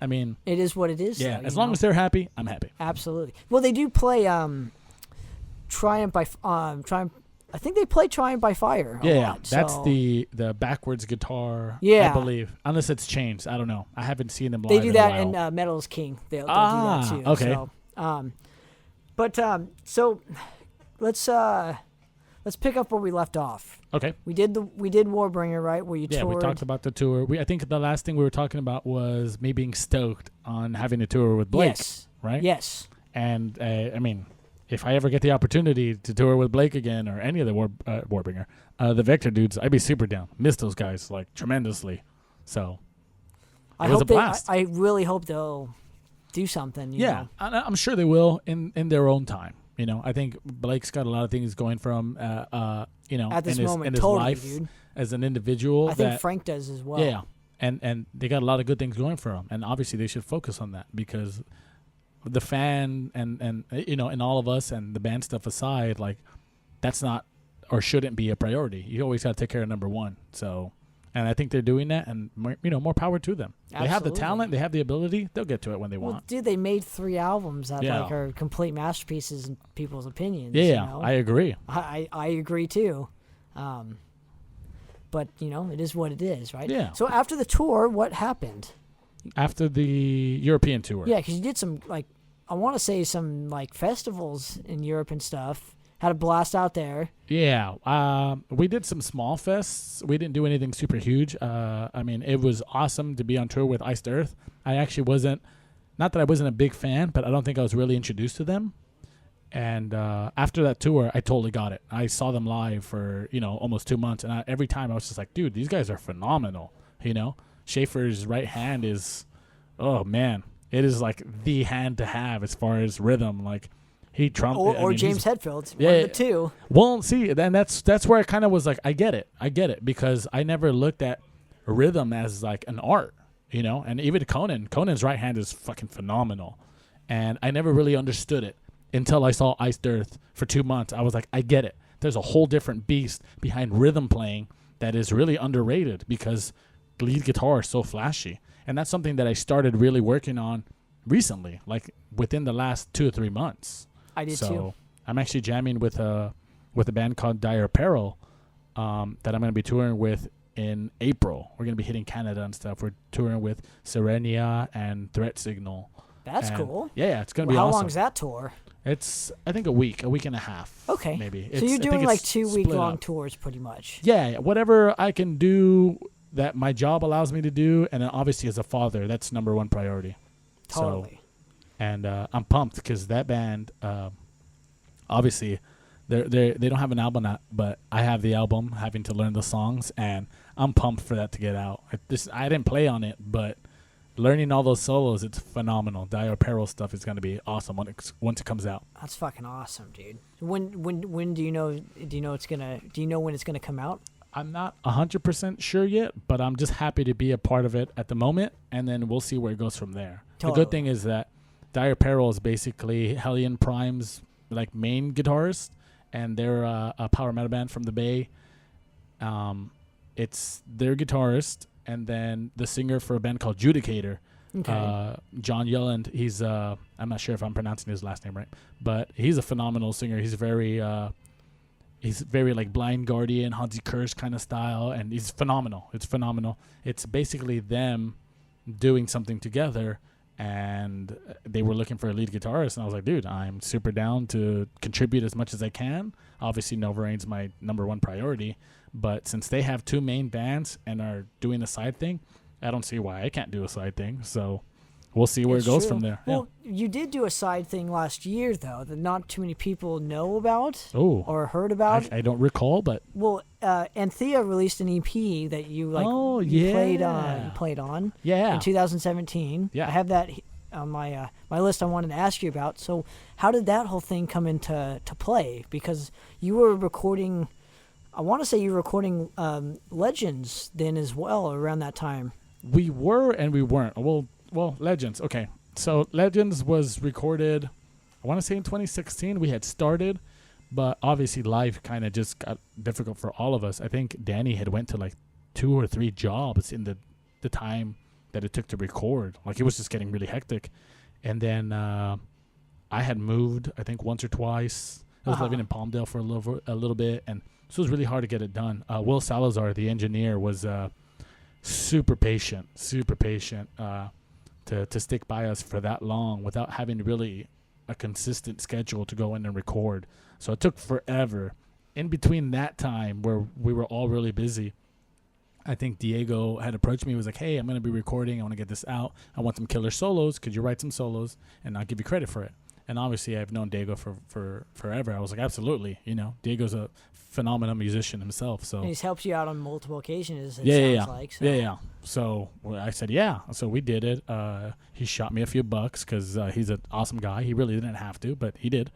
I mean, It is what it is. yeah, though, as you long know? as they're happy, I'm happy. Absolutely. Well, they do play Triumph by Triumph. I think they play Triumph by Fire. A Yeah, lot, that's so the backwards guitar. Yeah. I believe, unless it's changed. I don't know. I haven't seen them live. they do in that a while. in Metal is King. They'll do Ah, that too. okay. So, let's pick up where we left off. Okay. We did Warbringer, right? Where you Yeah, toured. we talked about the tour. I think the last thing we were talking about was me being stoked on having a tour with Blake. Yes. Right. Yes. And I mean, if I ever get the opportunity to tour with Blake again or any of the Warbringer, the Vector dudes, I'd be super down. Miss those guys like tremendously. So I it was hope a blast. I really hope they'll do something. You know? I'm sure they will in their own time. You know, I think Blake's got a lot of things going from you know, At this in his, moment, in his totally, life dude. as an individual. I think that, Frank does as well. Yeah, and they got a lot of good things going for them, and obviously they should focus on that because the fan and you know, and all of us and the band stuff aside, like that's not or shouldn't be a priority. You always got to take care of number one. So, and I think they're doing that, and more power to them. They have the Absolutely. talent, they have the ability. They'll get to it when they Well, want. dude, they made 3 albums that Yeah. like are complete masterpieces in people's opinions. Yeah, you know? I agree. I agree too. But you know, it is what it is, right? Yeah. So after the tour, what happened? After the European tour. Yeah, because you did some I want to say some festivals in Europe and stuff. Had a blast out there. Yeah, we did some small fests. We didn't do anything super huge. I mean, it was awesome to be on tour with Iced Earth. I actually wasn't, not that I wasn't a big fan, but I don't think I was really introduced to them. And after that tour, I totally got it. I saw them live for, almost 2 months. And every time I was just like, dude, these guys are phenomenal. Schaefer's right hand is, oh, man. It is like the hand to have as far as rhythm. Like, he trumpet. Or James Hetfield. Yeah, One of the two. Well, see, then that's where I kind of was like, I get it, because I never looked at rhythm as like an art, and even Conan's right hand is fucking phenomenal, and I never really understood it until I saw Iced Earth for 2 months. I was like, I get it. There's a whole different beast behind rhythm playing that is really underrated because lead guitar is so flashy, and that's something that I started really working on recently, like within the last 2 or 3 months. I did too. I'm actually jamming with a band called Dire Apparel that I'm going to be touring with in April. We're going to be hitting Canada and stuff. We're touring with Serenia and Threat Signal. That's cool. Yeah, it's going to be awesome. How long's that tour? It's, I think, a week and a half. Okay. Maybe. So you're doing like 2-week-long tours pretty much. Yeah, whatever I can do that my job allows me to do. And then obviously as a father, that's number one priority. Totally. So, and I'm pumped because that band, obviously, they don't have an album out, but I have the album, having to learn the songs, and I'm pumped for that to get out. I didn't play on it, but learning all those solos, it's phenomenal. Dire Apparel stuff is going to be awesome once it comes out. That's fucking awesome, dude. When do you know? Do you know when it's gonna come out? I'm not 100% sure yet, but I'm just happy to be a part of it at the moment, and then we'll see where it goes from there. Totally. The good thing is that Dire Apparel is basically Hellion Prime's like main guitarist, and they're a power metal band from the Bay. It's their guitarist, and then the singer for a band called Judicator, John Yelland. He's I'm not sure if I'm pronouncing his last name right, but he's a phenomenal singer. He's very like Blind Guardian, Hansi Kurz kind of style, and he's phenomenal. It's phenomenal. It's basically them doing something together, and they were looking for a lead guitarist, and I was like, dude, I'm super down to contribute as much as I can. Obviously, Novaraign's my number one priority, but since they have two main bands and are doing a side thing, I don't see why I can't do a side thing. So we'll see where it goes from there. Well, you did do a side thing last year, though, that not too many people know about or heard about. I don't recall, but... Well, Anthea released an EP that you played on in 2017. Yeah. I have that on my list I wanted to ask you about. So how did that whole thing come into play? Because you were recording... I want to say you were recording Legends then as well around that time. We were and we weren't. Well, Legends. Okay. So Legends was recorded, I want to say in 2016. We had started, but obviously life kind of just got difficult for all of us. I think Danny had went to like 2 or 3 jobs in the time that it took to record. Like it was just getting really hectic. And then I had moved, I think once or twice. I was living in Palmdale for a little bit, and so it was really hard to get it done. Will Salazar, the engineer, was super patient to stick by us for that long without having really a consistent schedule to go in and record. So it took forever. In between that time where we were all really busy, I think Diego had approached me. He was like, hey, I'm going to be recording. I want to get this out. I want some killer solos. Could you write some solos? And I'll give you credit for it. And obviously I've known Diego for forever. I was like, absolutely. You know, Diego's a phenomenal musician himself. So and he's helped you out on multiple occasions, sounds like. So. Yeah. So I said, yeah. So we did it. He shot me a few bucks because he's an awesome guy. He really didn't have to, but he did.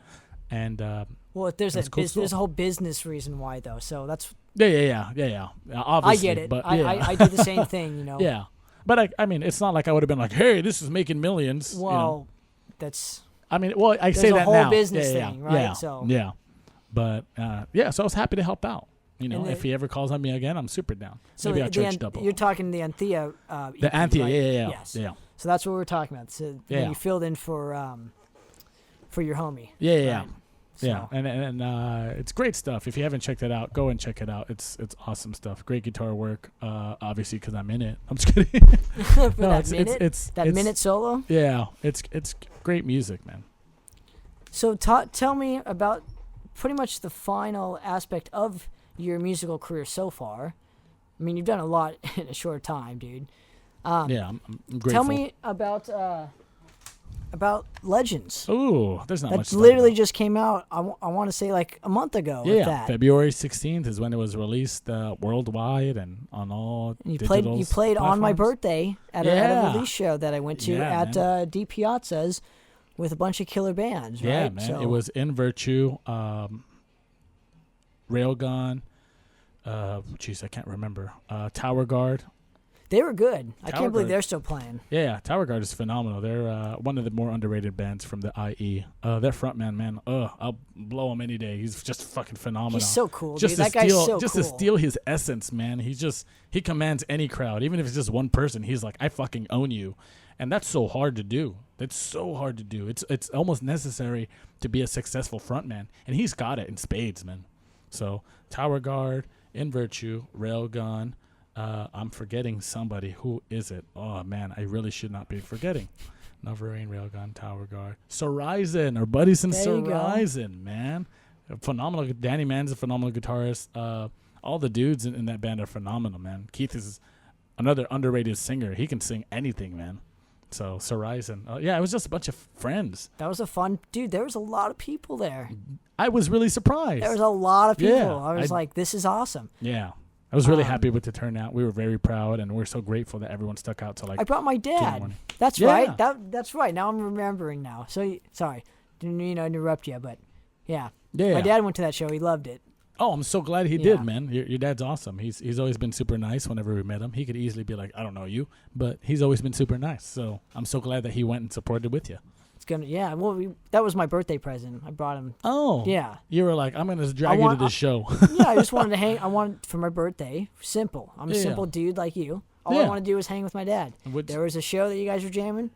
And well, there's a whole business reason why, though. So that's yeah. Obviously, I get it. But I do the same thing, you know. Yeah, but I mean, it's not like I would have been like, hey, this is making millions. Well, you know? that's. I mean, well, I say that now. There's a whole business thing, right? Yeah, so yeah. But so I was happy to help out. You know, if he ever calls on me again, I'm super down. So maybe I'll charge double. You're talking the Anthea. The Anthea, right? yeah. Yes. Yeah. So that's what we're talking about. So you filled in for your homie. Yeah. Right? Yeah, and it's great stuff. If you haven't checked it out, go and check it out. It's awesome stuff. Great guitar work. Obviously, because I'm in it. I'm just kidding. Minute solo. Yeah, it's great music, man. So tell me about pretty much the final aspect of your musical career so far. I mean, you've done a lot in a short time, dude. I'm grateful. Tell me about Legends. Ooh, there's not much. That literally just came out. I want to say like a month ago. Yeah, that. February 16th is when it was released worldwide and on all. You played platforms. On my birthday at a release show that I went to at D Piazza's with a bunch of killer bands. Yeah, right? man. So, it was In Virtue, Railgun. I can't remember. Tower Guard. They were good. I can't believe Guard. they're still playing. Yeah, Tower Guard is phenomenal. They're one of the more underrated bands from the IE. Their frontman, man, I'll blow him any day. He's just fucking phenomenal. He's so cool, dude. That guy's so cool. Just to steal his essence, man. He commands any crowd. Even if it's just one person, he's like, I fucking own you. And that's so hard to do. It's almost necessary to be a successful frontman. And he's got it in spades, man. So Tower Guard, In Virtue, Railgun. I'm forgetting somebody. Who is it? Oh, man, I really should not be forgetting. Novareign, Railgun, Tower Guard. Sorizon, our buddies in Sorizon, man. Phenomenal. Danny Mann's a phenomenal guitarist. All the dudes in that band are phenomenal, man. Keith is another underrated singer. He can sing anything, man. So Sorizon. Yeah, it was just a bunch of friends. That was a fun... Dude, there was a lot of people there. I was really surprised. There was a lot of people. Yeah, I was like, this is awesome. Yeah. I was really happy with the turnout. We were very proud, and we're so grateful that everyone stuck out to like. I brought my dad. That's right. That's right. Now I'm remembering now. So sorry, didn't mean to interrupt you, but yeah. My dad went to that show. He loved it. Oh, I'm so glad he did, man. Your dad's awesome. He's always been super nice whenever we met him. He could easily be like, I don't know you, but he's always been super nice. So I'm so glad that he went and supported with you. It's gonna, yeah. Well, that was my birthday present. I brought him. Oh, yeah. You were like, I'm gonna drag you to this show. Yeah, I just wanted to hang. I wanted for my birthday. Simple. I'm a simple dude like you. All I want to do is hang with my dad. There was a show that you guys were jamming.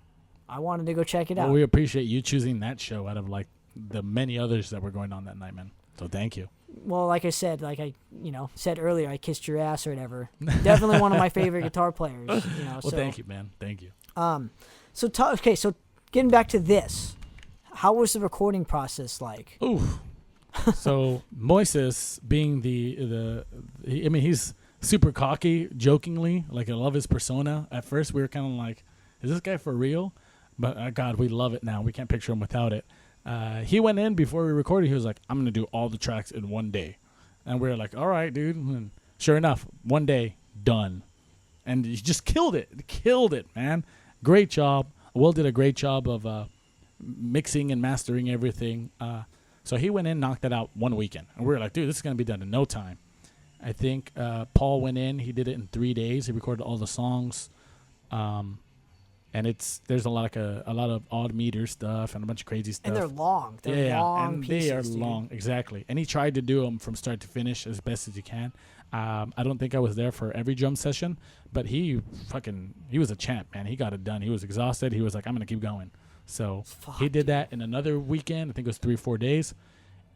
I wanted to go check it out. Well, we appreciate you choosing that show out of like the many others that were going on that night, man. So thank you. Well, like I said, said earlier, I kissed your ass or whatever. Definitely one of my favorite guitar players. Well, thank you, man. Thank you. So getting back to this, how was the recording process like? Ooh. So Moises, being he's super cocky, jokingly. Like, I love his persona. At first, we were kind of like, is this guy for real? But God, we love it now. We can't picture him without it. He went in before we recorded. He was like, I'm going to do all the tracks in one day. And we were like, all right, dude. And sure enough, one day, done. And he just killed it. Killed it, man. Great job. Will did a great job of mixing and mastering everything. So he went in, knocked it out one weekend. And we were like, dude, this is going to be done in no time. I think Paul went in. He did it in 3 days. He recorded all the songs. And there's a lot of odd meter stuff and a bunch of crazy stuff. And they're long. They're long pieces, they are long, exactly. And he tried to do them from start to finish as best as he can. I don't think I was there for every drum session, but he was a champ, man. He got it done. He was exhausted. He was like, I'm going to keep going. So he did that in another weekend. I think it was 3 or 4 days.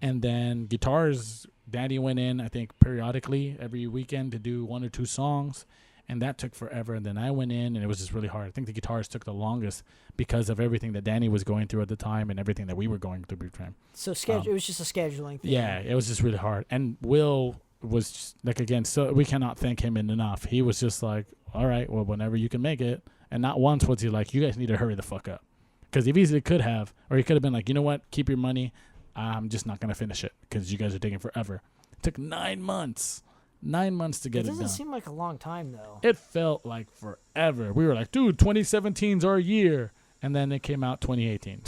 And then guitars, Daddy went in, I think, periodically every weekend to do 1 or 2 songs. And that took forever. And then I went in, and it was just really hard. I think the guitars took the longest because of everything that Danny was going through at the time and everything that we were going through at the time. So it was just a scheduling thing. Yeah, it was just really hard. And Will was just, like, again, so we cannot thank him enough. He was just like, all right, well, whenever you can make it. And not once was he like, you guys need to hurry the fuck up. Because he easily could have, or he could have been like, you know what, keep your money. I'm just not going to finish it because you guys are taking forever. It took 9 months. 9 months to get it done. It doesn't seem like a long time, though. It felt like forever. We were like, dude, 2017's our year. And then it came out 2018.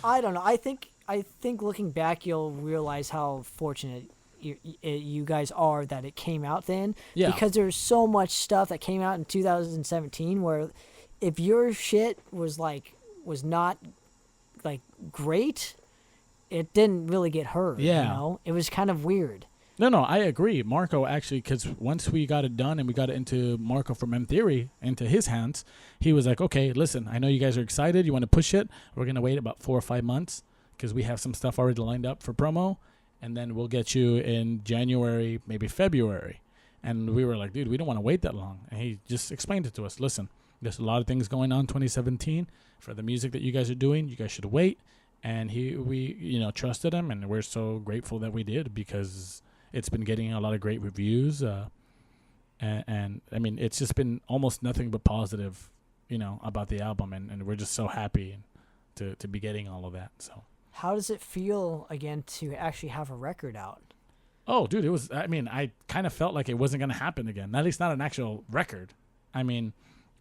I don't know. I think looking back, you'll realize how fortunate you guys are that it came out then. Yeah. Because there's so much stuff that came out in 2017 where if your shit was not like great, it didn't really get heard. Yeah. You know? It was kind of weird. No, I agree. Marco, actually, because once we got it done and we got it into Marco from M Theory, into his hands, he was like, okay, listen, I know you guys are excited. You want to push it. We're going to wait about 4 or 5 months because we have some stuff already lined up for promo. And then we'll get you in January, maybe February. And we were like, dude, we don't want to wait that long. And he just explained it to us. Listen, there's a lot of things going on in 2017 for the music that you guys are doing. You guys should wait. And we trusted him. And we're so grateful that we did because it's been getting a lot of great reviews, and I mean, it's just been almost nothing but positive, about the album, and we're just so happy to be getting all of that. So, how does it feel again to actually have a record out? Oh, dude, it was. I mean, I kind of felt like it wasn't going to happen again. At least not an actual record. I mean,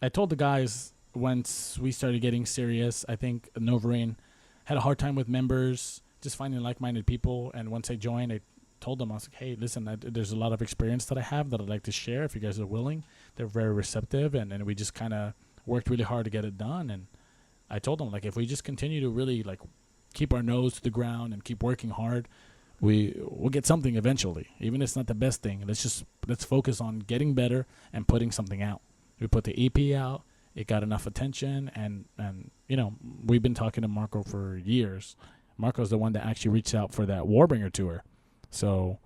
I told the guys once we started getting serious. I think Novareign had a hard time with members, just finding like-minded people, and once I joined, I told them, I was like, hey, listen, there's a lot of experience that I have that I'd like to share if you guys are willing. They're very receptive, and we just kind of worked really hard to get it done. And I told them, like, if we just continue to really, like, keep our nose to the ground and keep working hard, we'll get something eventually. Even if it's not the best thing, let's focus on getting better and putting something out. We put the EP out, it got enough attention, and you know, we've been talking to Marco for years. Marco's the one that actually reached out for that Warbringer tour. So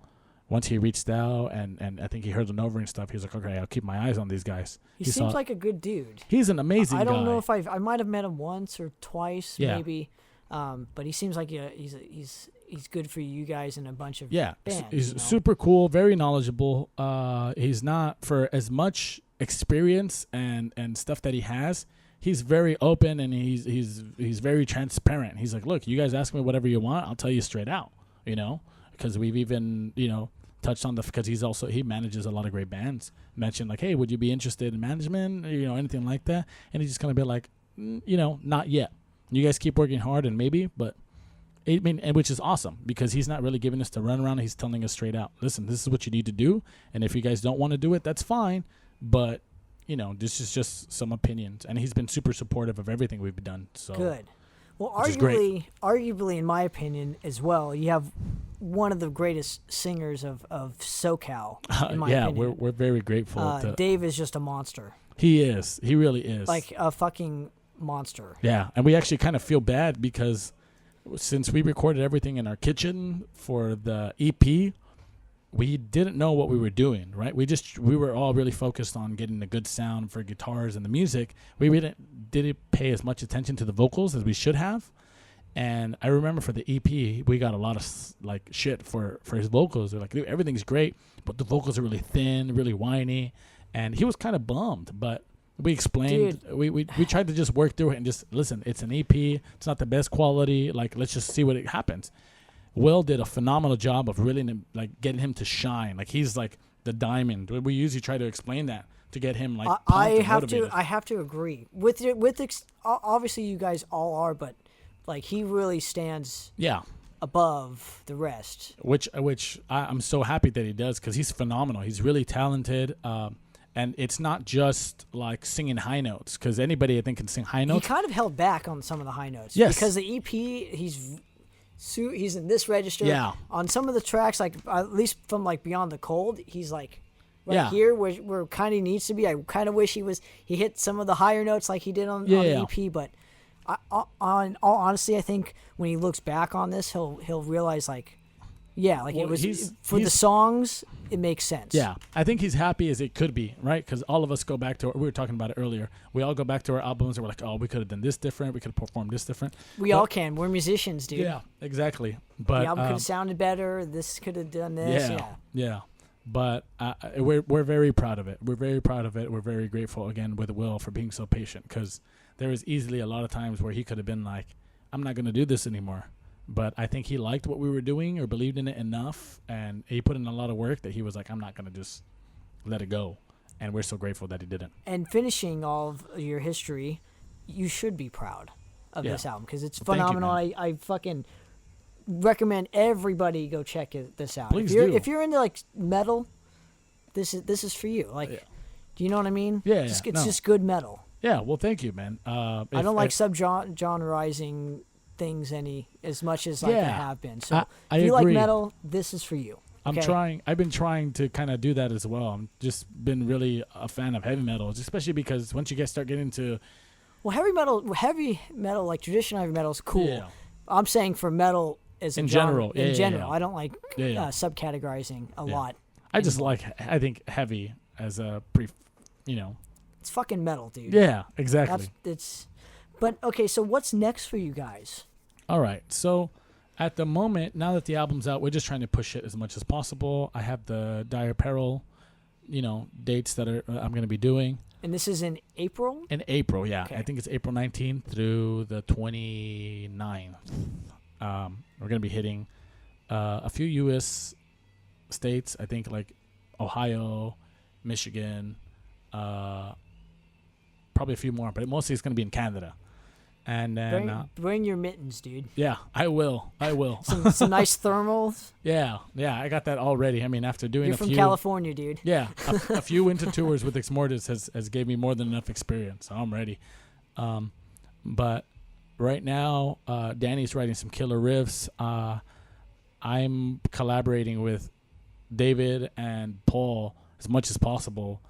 once he reached out and I think he heard the Novareign stuff, he was like, okay, I'll keep my eyes on these guys. He seems like a good dude. He's an amazing guy. I don't know if I might have met him once or twice, maybe. But he seems like he's good for you guys and a bunch of bands. He's super cool, very knowledgeable. He's not, for as much experience and stuff that he has, he's very open, and he's very transparent. He's like, look, you guys ask me whatever you want, I'll tell you straight out, you know, because we've even, you know, touched on because he manages a lot of great bands. Mentioned like, hey, would you be interested in management, or, you know, anything like that? And he's just gonna be like, you know, not yet. You guys keep working hard, and maybe, but I mean, and which is awesome because he's not really giving us the runaround. He's telling us straight out, listen, this is what you need to do, and if you guys don't want to do it, that's fine. But you know, this is just some opinions, and he's been super supportive of everything we've done. So good. Well, arguably, in my opinion, as well, you have one of the greatest singers of SoCal. In my opinion. we're very grateful. Dave is just a monster. He is. He really is. Like a fucking monster. Yeah, and we actually kind of feel bad because since we recorded everything in our kitchen for the EP, we didn't know what we were doing, right? We were all really focused on getting a good sound for guitars and the music. We really didn't pay as much attention to the vocals as we should have. And I remember for the EP, we got a lot of like shit for his vocals. They're like, dude, everything's great, but the vocals are really thin, really whiny. And he was kind of bummed, but we explained, we tried to just work through it and just listen, it's an EP. It's not the best quality. Like, let's just see what happens. Will did a phenomenal job of really like getting him to shine. Like he's like the diamond. We usually try to explain that to get him like. I have to agree with obviously you guys all are, but like he really stands above the rest. Which I'm so happy that he does because he's phenomenal. He's really talented. And it's not just like singing high notes because anybody I think can sing high notes. He kind of held back on some of the high notes. Yes. Because the EP he's in this register. Yeah. On some of the tracks, like at least from like Beyond the Cold, he's like here where kind of needs to be. I kind of wish he hit some of the higher notes like he did on the EP. But on all honesty, I think when he looks back on this, he'll realize like, it was for the songs. It makes sense. Yeah, I think he's happy as it could be, right? Because all of us go back to we were talking about it earlier. We all go back to our albums and we're like, oh, we could have done this different. We could have performed this different. We all can. We're musicians, dude. Yeah, exactly. But the album could have sounded better. This could have done this. Yeah. But we're very proud of it. We're very proud of it. We're very grateful again with Will for being so patient because there was easily a lot of times where he could have been like, I'm not going to do this anymore. But I think he liked what we were doing or believed in it enough, and he put in a lot of work that he was like, I'm not going to just let it go. And we're so grateful that he didn't. And finishing all of your history, you should be proud of this album because it's phenomenal. I fucking recommend everybody go check this out. Please do. If you're into like metal, this is for you. Like, do you know what I mean? Yeah, it's just good metal. Yeah, well, thank you, man. I don't like subgenreizing things as much as like I have been. So if you like metal, this is for you. Okay? I've been trying to kind of do that as well. I'm just been really a fan of heavy metal, especially because once you guys start getting into heavy metal, like traditional heavy metal is cool. Yeah. I'm saying for metal as in general. I don't like subcategorizing a lot. I just I think heavy as a it's fucking metal, dude. Yeah, exactly. But okay, so what's next for you guys? All right, so at the moment, now that the album's out, we're just trying to push it as much as possible. I have the Dire Peril, dates that I'm going to be doing. And this is in April? In April, yeah. Okay. I think it's April 19th through the 29th. We're going to be hitting a few U.S. states, I think like Ohio, Michigan, probably a few more, but mostly it's going to be in Canada. And then bring your mittens, dude. Yeah, I will. some nice thermals. Yeah, I got that already. I mean, after doing You're from California, dude. Yeah, a few winter tours with Exmortus has gave me more than enough experience, so I'm ready. But right now, Danny's writing some killer riffs. I'm collaborating with David and Paul as much as possible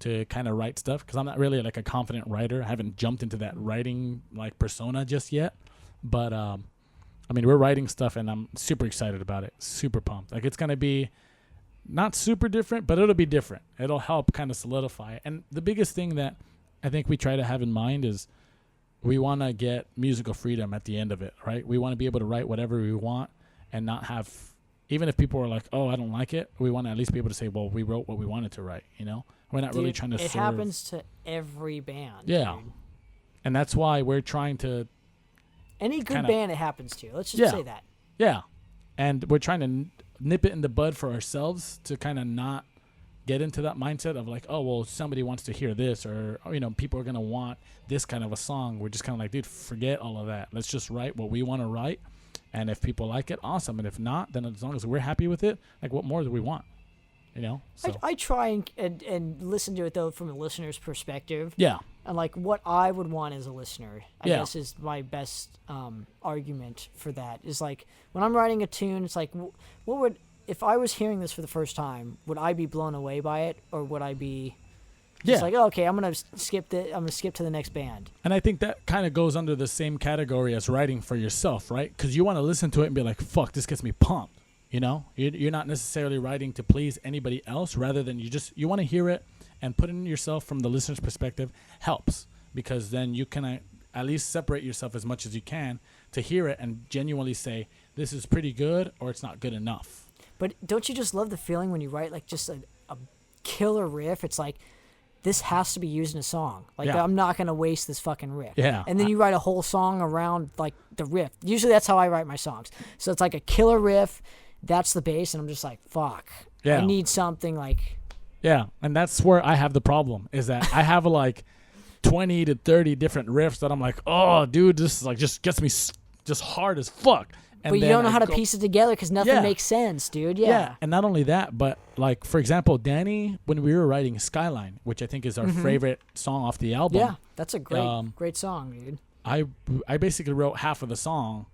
to kind of write stuff, because I'm not really like a confident writer. I haven't jumped into that writing like persona just yet. But I mean, we're writing stuff, and I'm super excited about it. Super pumped. Like, it's gonna be not super different, but it'll be different. It'll help kind of solidify it. And the biggest thing that I think we try to have in mind is we want to get musical freedom at the end of it, right? We want to be able to write whatever we want and not have, even if people are like, oh, I don't like it, we want to at least be able to say, well, we wrote what we wanted to write, you know? We're not really trying to serve. It happens to every band. Yeah. Dude. And that's why we're trying to... Any good band it happens to. Let's just say that. Yeah. And we're trying to nip it in the bud for ourselves to kind of not get into that mindset of like, oh, well, somebody wants to hear this, or you know, people are going to want this kind of a song. We're just kind of like, dude, forget all of that. Let's just write what we want to write. And if people like it, awesome. And if not, then as long as we're happy with it, like, what more do we want? You know? So. I try and listen to it, though, from a listener's perspective. Yeah. And, like, what I would want as a listener, I guess, is my best argument for that. Is, like, when I'm writing a tune, it's like, what would... If I was hearing this for the first time, would I be blown away by it, or would I be just like, oh, okay, I'm gonna skip to the next band? And I think that kind of goes under the same category as writing for yourself, right? Because you want to listen to it and be like, fuck, this gets me pumped. You know, you're not necessarily writing to please anybody else, rather than you want to hear it and put it in yourself from the listener's perspective. Helps, because then you can at least separate yourself as much as you can to hear it and genuinely say, this is pretty good, or it's not good enough. But don't you just love the feeling when you write like just a killer riff? It's like, this has to be used in a song. Like, I'm not going to waste this fucking riff. Yeah. And then you write a whole song around like the riff. Usually that's how I write my songs. So it's like a killer riff, that's the bass, and I'm just like, fuck. Yeah. I need something like... Yeah, and that's where I have the problem, is that I have like 20 to 30 different riffs that I'm like, oh, dude, this is like just gets me just hard as fuck. And but you don't know how to piece it together because nothing makes sense, dude. Yeah. And not only that, but like, for example, Danny, when we were writing Skyline, which I think is our favorite song off the album. Yeah, that's a great song, dude. I basically wrote half of the song,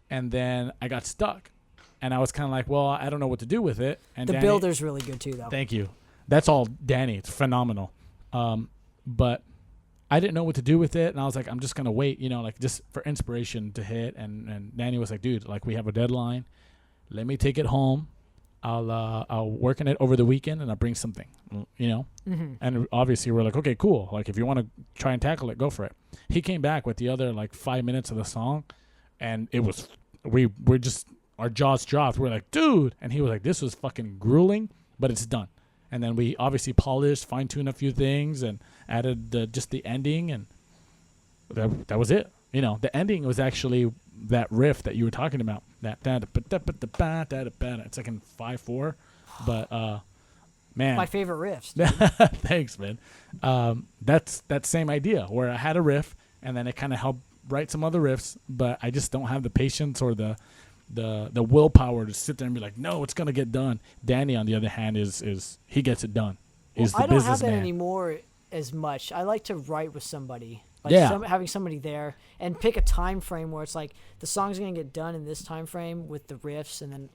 and then I got stuck. And I was kind of like, well, I don't know what to do with it. And the builder's really good too, though. Thank you. That's all Danny. It's phenomenal. But I didn't know what to do with it, and I was like, I'm just gonna wait, you know, like just for inspiration to hit. And Danny was like, dude, like, we have a deadline. Let me take it home. I'll work on it over the weekend, and I'll bring something, you know. Mm-hmm. And obviously we're like, okay, cool. Like, if you want to try and tackle it, go for it. He came back with the other like 5 minutes of the song, and it was we're just, our jaws dropped. We're like, dude, and he was like, this was fucking grueling, but it's done. And then we obviously polished, fine-tuned a few things, and added just the ending, and that was it. You know, the ending was actually that riff that you were talking about. That it's like in 5/4, but man, my favorite riffs. Thanks, man. That's that same idea where I had a riff, and then it kind of helped write some other riffs, but I just don't have the patience or the willpower to sit there and be like, no, it's gonna get done. Danny, on the other hand, is he gets it done. Well, I don't have that anymore as much. I like to write with somebody, like having somebody there, and pick a time frame where it's like the song's gonna get done in this time frame with the riffs, and then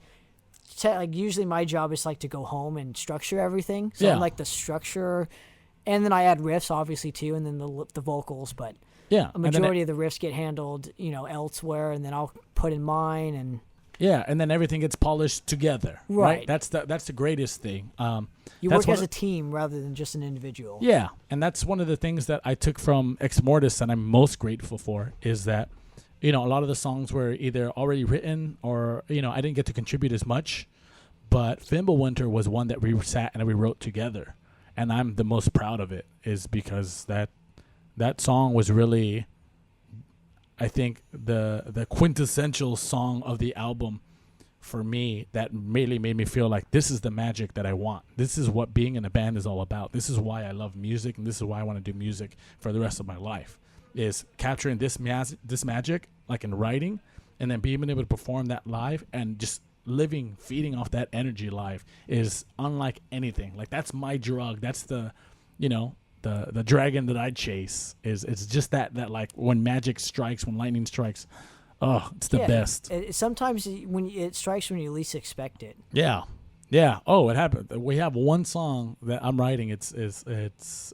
like usually my job is like to go home and structure everything. So I'm like the structure, and then I add riffs obviously too, and then the vocals, but. Yeah, a majority of the riffs get handled, you know, elsewhere, and then I'll put in mine, and and then everything gets polished together. Right. That's the greatest thing. You work as a team rather than just an individual. Yeah, and that's one of the things that I took from Exmortus, and I'm most grateful for, is that, you know, a lot of the songs were either already written or, you know, I didn't get to contribute as much, but Fimbulwinter was one that we sat and we wrote together, and I'm the most proud of it, is because that song was really, I think, the quintessential song of the album for me, that really made me feel like this is the magic that I want. This is what being in a band is all about. This is why I love music, and this is why I want to do music for the rest of my life, is capturing this magic, like in writing, and then being able to perform that live, and just feeding off that energy live is unlike anything. Like, that's my drug. That's the, you know, the dragon that I chase. It's just that like when magic strikes, when lightning strikes, oh, it's the best. Sometimes when it strikes when you least expect it. Yeah, Yeah. Oh, it happened. We have one song that I'm writing. It's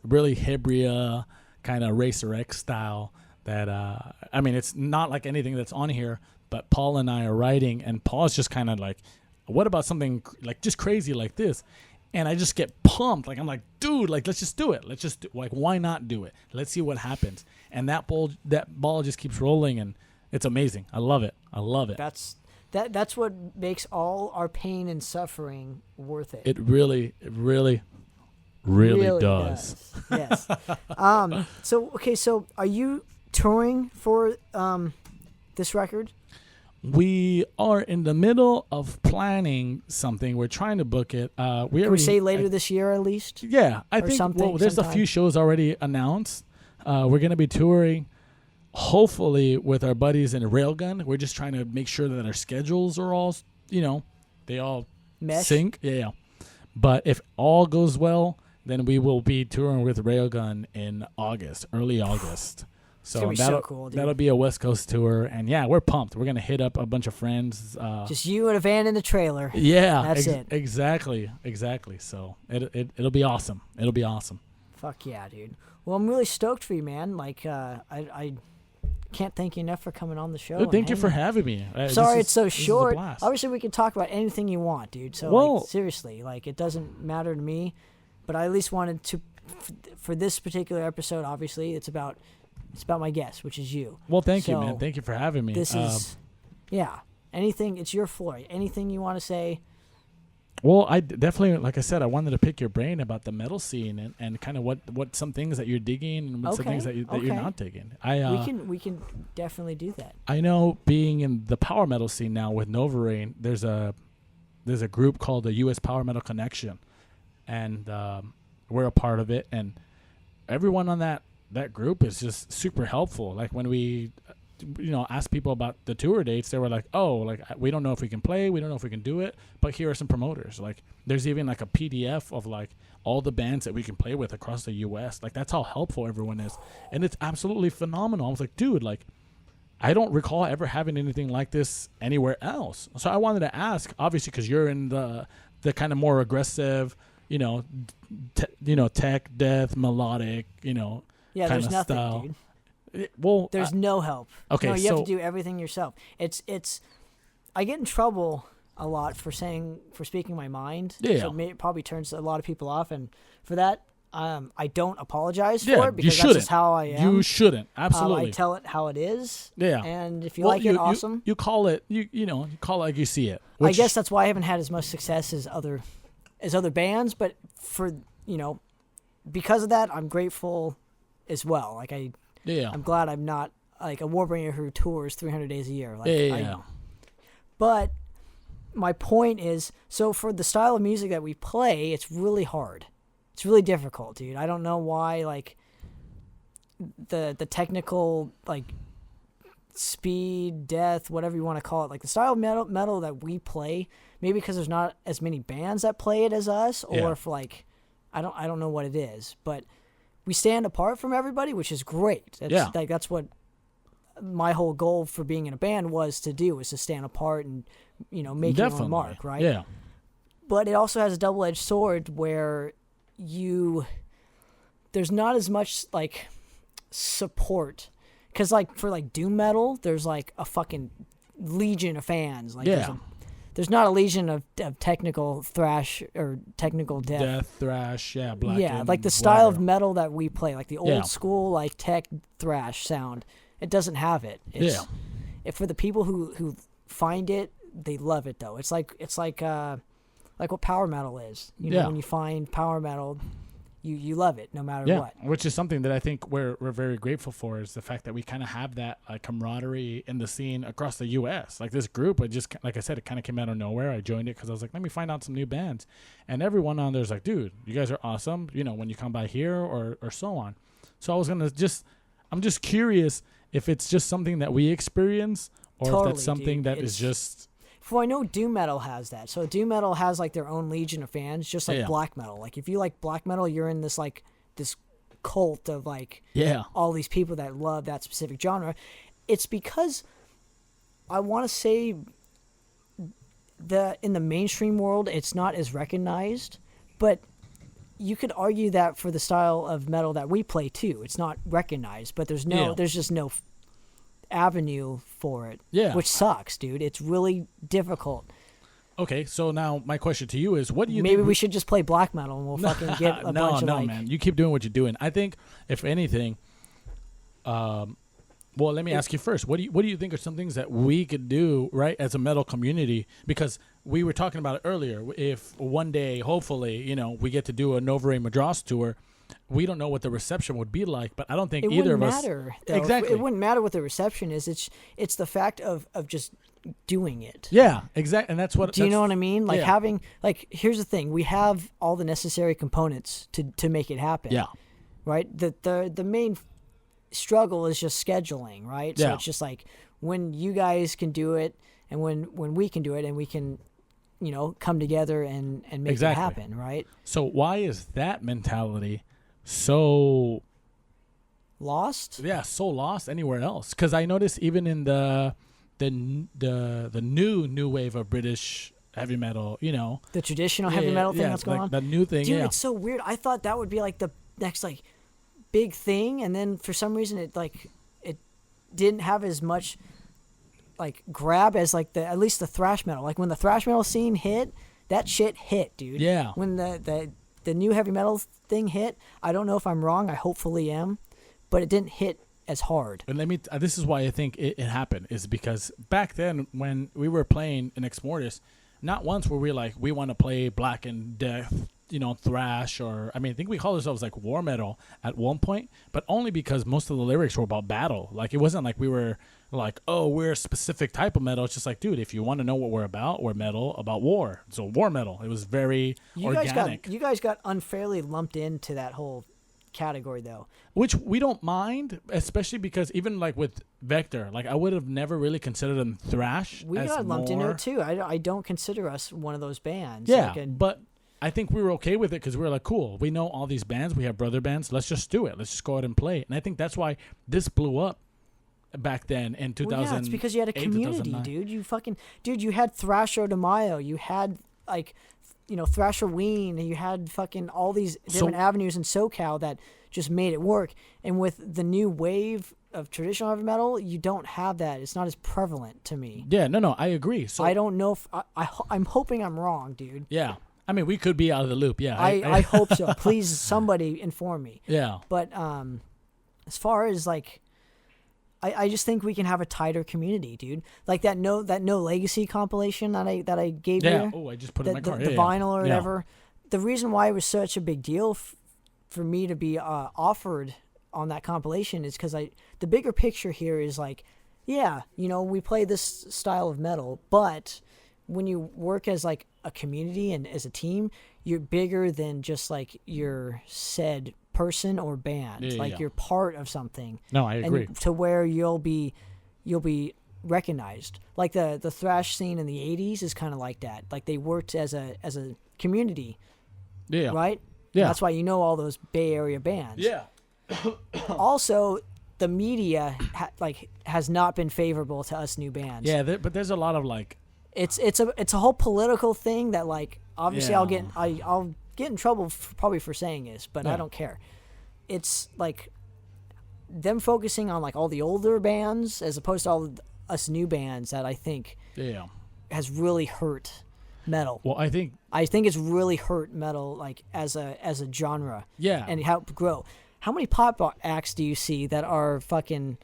really Hebrea kind of Racer X style. That I mean, it's not like anything that's on here. But Paul and I are writing, and Paul's just kind of like, "What about something like just crazy like this?" And I just get pumped. Like I'm like, "Dude, like let's just do it. Let's just like why not do it? Let's see what happens." And that ball just keeps rolling, and it's amazing. I love it. I love it. That's what makes all our pain and suffering worth it. It really does. Yes. So are you touring for this record? We are in the middle of planning something. We're trying to book it. Can we say later this year at least? Yeah, I think. There's sometime. A few shows already announced. We're going to be touring, hopefully, with our buddies in Railgun. We're just trying to make sure that our schedules are all, they all sync. Yeah. But if all goes well, then we will be touring with Railgun in August, early August. So that'll be a West Coast tour, and yeah, we're pumped. We're gonna hit up a bunch of friends. Just you and a van in the trailer. Yeah, that's it. Exactly. So it'll be awesome. It'll be awesome. Fuck yeah, dude. Well, I'm really stoked for you, man. Like I can't thank you enough for coming on the show. Dude, thank you for having me. Sorry it's so short. Obviously, we can talk about anything you want, dude. So seriously, like it doesn't matter to me, but I at least wanted to, for this particular episode. Obviously, it's about my guest, which is you. Well, thank you, man. Thank you for having me. This is, anything. It's your floor. Anything you want to say? Well, I definitely, like I said, I wanted to pick your brain about the metal scene and kind of what some things that you're digging and some things that you're not digging. We can definitely do that. I know, being in the power metal scene now with Novareign, there's a group called the U.S. Power Metal Connection, and we're a part of it. And everyone on that group is just super helpful. Like when we ask people about the tour dates, they were like, oh, like we don't know if we can play, we don't know if we can do it, but here are some promoters. Like there's even like a PDF of like all the bands that we can play with across the US. Like that's how helpful everyone is, and it's absolutely phenomenal. I was like, dude, like I don't recall ever having anything like this anywhere else. So I wanted to ask, obviously, because you're in the kind of more aggressive, tech, death, melodic, yeah, kind there's of nothing, style. Dude. Well, there's no help. Okay, no, you have to do everything yourself. It's. I get in trouble a lot for speaking my mind. Yeah. So it probably turns a lot of people off, and for that, I don't apologize for it, you because shouldn't. that's just how I am. You shouldn't. Absolutely. I tell it how it is. Yeah. And if you like it, awesome. You call it. You call it like you see it. I guess that's why I haven't had as much success as other bands, but for because of that, I'm grateful as well. Like I'm glad I'm not like a Warbringer who tours 300 days a year. Like, but my point is, so for the style of music that we play, it's really hard. It's really difficult, dude. I don't know why, like, the technical, like, speed, death, whatever you want to call it, like the style of metal that we play, maybe because there's not as many bands that play it as us, or if like I don't know what it is, but we stand apart from everybody, which is great. That's what my whole goal for being in a band was to do, is to stand apart and make your own mark, right? Yeah. But it also has a double-edged sword where there's not as much like support. Because, like, for, like, doom metal, there's, like, a fucking legion of fans. Like, there's not a legion of technical thrash or technical death. Death, thrash, black. Yeah, like the style of metal that we play, like the old school, like, tech thrash sound, it doesn't have it. For the people who find it, they love it, though. It's like what power metal is. When you find power metal, you love it no matter what. Which is something that I think we're very grateful for, is the fact that we kind of have that camaraderie in the scene across the U.S. Like this group, like I said, it kind of came out of nowhere. I joined it because I was like, let me find out some new bands, and everyone on there's like, dude, you guys are awesome. When you come by here or so on. So I'm just curious if it's just something that we experience, or if that's something that is just. Well, I know doom metal has that. So doom metal has like their own legion of fans, just like black metal. Like if you like black metal, you're in this cult of like all these people that love that specific genre. It's because I want to say in the mainstream world, it's not as recognized, but you could argue that for the style of metal that we play too, it's not recognized, but there's just no avenue for it. Yeah. Which sucks, dude. It's really difficult. Okay, so now my question to you is, what do you Maybe think we should just play black metal and we'll fucking get a bunch of like... man. You keep doing what you're doing. I think, if anything, well, let me ask you first. What do you think are some things that we could do, right, as a metal community? Because we were talking about it earlier. If one day, hopefully, you know, we get to do a Novareign Madras tour, we don't know what the reception would be like, but I don't think either of us... It wouldn't matter. Exactly. It wouldn't matter what the reception is. It's the fact of just doing it. Yeah, exactly. And that's what... Do you know what I mean? Like, yeah. having... Like, here's the thing. We have all the necessary components to make it happen. Yeah. Right? The main struggle is just scheduling, right? So Yeah. it's just like, when you guys can do it and when we can do it and we can, you know, come together and make Exactly. it happen, right? So why is that mentality so... Lost? Yeah, so lost anywhere else? Because I noticed even in the new wave of British heavy metal, you know, The traditional heavy metal thing that's going like on? the new thing. Dude, yeah, it's so weird. I thought that would be like the next like big thing, and then for some reason it didn't have as much like grab as like at least the thrash metal. Like when the thrash metal scene hit, that shit hit, dude. Yeah. When the new heavy metal thing hit, I don't know if I'm wrong. I hopefully am, but it didn't hit as hard. And this is why I think it happened, is because back then when we were playing in Exmortus, not once were we like, we want to play Black and Death, you know, thrash, or I think we called ourselves like war metal at one point, but only because most of the lyrics were about battle. Like, it wasn't like we were like, oh, we're a specific type of metal. It's just like, dude, if you want to know what we're metal about war. So war metal. It was very organic. You guys got unfairly lumped into that whole category though, which we don't mind, especially because even like with Vector, like I would have never really considered them thrash. We got lumped into it too. I don't consider us one of those bands. Yeah, but I think we were okay with it because we were like, cool, we know all these bands, we have brother bands, let's just do it, let's just go out and play. And I think that's why this blew up back then in 2000. Well, yeah, it's because you had a community, dude. You had Thrasher de Mayo, you had like, you know, Thrasher Ween, and you had fucking all these different avenues in SoCal that just made it work. And with the new wave of traditional heavy metal, you don't have that. It's not as prevalent to me. Yeah, no, I agree. So I don't know if I'm hoping I'm wrong, dude. Yeah, we could be out of the loop. Yeah, I hope so. Please, somebody inform me. Yeah. But as far as like, I just think we can have a tighter community, dude. Like that no legacy compilation that I gave you. Yeah. Oh, I just put it in my car. The vinyl or whatever. The reason why it was such a big deal for me to be offered on that compilation is because the bigger picture here is like, yeah, you know, we play this style of metal, but when you work as like a community and as a team, you're bigger than just like your said person or band. You're part of something. No, I agree. And to where you'll be recognized. Like the thrash scene in the 80s is kind of like that. Like they worked as a community. Yeah. Right? Yeah. That's why you know all those Bay Area bands. Yeah. Also, the media has not been favorable to us new bands. Yeah, but there's a lot of like, it's a whole political thing that like obviously Yeah. I'll get in trouble probably for saying this, but Yeah. I don't care. It's like them focusing on like all the older bands as opposed to all us new bands that I think has really hurt metal. Well, I think it's really hurt metal like as a genre. Yeah. And help grow. How many pop acts do you see that are fucking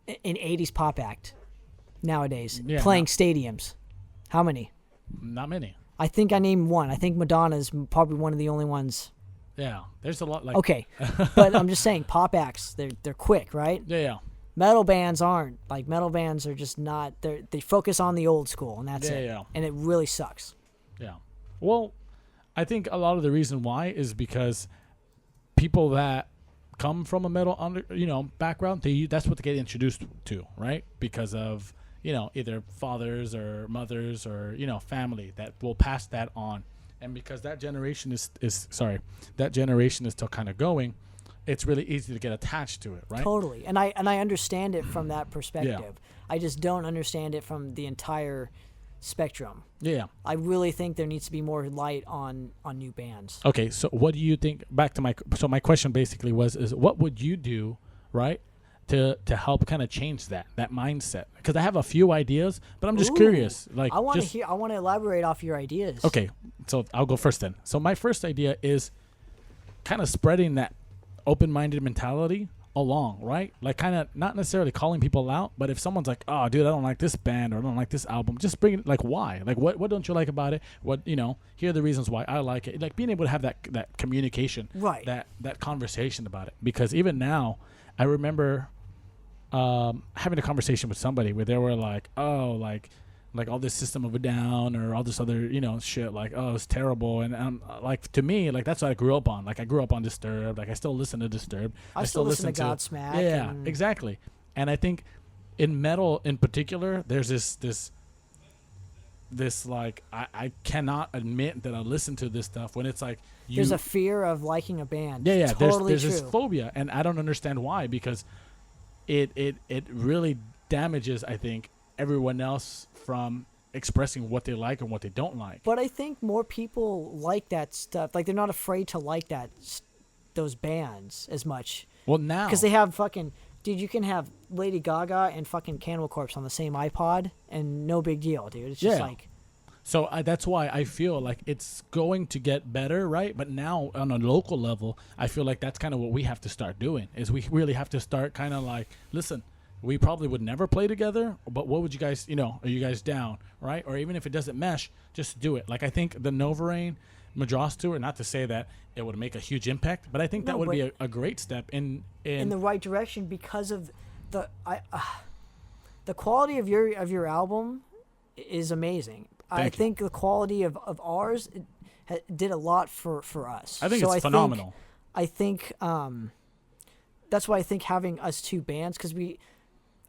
an 80s pop act nowadays playing stadiums? How many? Not many. I think I named one. I think Madonna's probably one of the only ones. Yeah, there's a lot like. Okay, but I'm just saying pop acts. They're quick, right? Yeah. Metal bands aren't. Like metal bands are just not. They focus on the old school, and that's it. Yeah. And it really sucks. Yeah. Well, I think a lot of the reason why is because people that come from a metal background, that's what they get introduced to, right? Because of either fathers or mothers or family that will pass that on, and because that generation is still kind of going, it's really easy to get attached to it, right? Totally, and I understand it from that perspective. Yeah. I just don't understand it from the entire spectrum. Yeah. I really think there needs to be more light on new bands. Okay, so what do you think? Back to my question basically is what would you do, right, to help kind of change that mindset? Because I have a few ideas, but I'm just curious. Like, I want to elaborate off your ideas. Okay, so I'll go first then. So my first idea is kind of spreading that open-minded mentality along, right? Like, kind of not necessarily calling people out, but if someone's like, oh dude, I don't like this band or I don't like this album, just bring it, like, why, like, what don't you like about it, what, here are the reasons why I like it, like being able to have that communication, right, that conversation about it. Because even now I remember having a conversation with somebody where they were like, oh, like all this System of a Down or all this other, shit, like, oh, it's terrible. And like, to me, like, that's what I grew up on. Like, I grew up on Disturbed. Like, I still listen to Disturbed. I still listen to Godsmack. Yeah, exactly. And I think in metal in particular, there's this like, I cannot admit that I listen to this stuff when it's like, there's a fear of liking a band. Yeah, totally there's true. This phobia, and I don't understand why, because it really damages, I think, everyone else from expressing what they like and what they don't like. But I think more people like that stuff. Like, they're not afraid to like those bands as much. Well, now, because they have fucking, dude, you can have Lady Gaga and fucking Cannibal Corpse on the same iPod and no big deal, dude. It's just like. So that's why I feel like it's going to get better, right? But now on a local level, I feel like that's kind of what we have to start doing, is we really have to start kind of like, listen, we probably would never play together, but what would you guys, are you guys down, right? Or even if it doesn't mesh, just do it. Like, I think the Novareign Madras tour, not to say that it would make a huge impact, but I think that would be a great step in the right direction, because of the quality of your album is amazing. I think the quality of ours did a lot for us. I think it's phenomenal. I think that's why I think having us two bands, because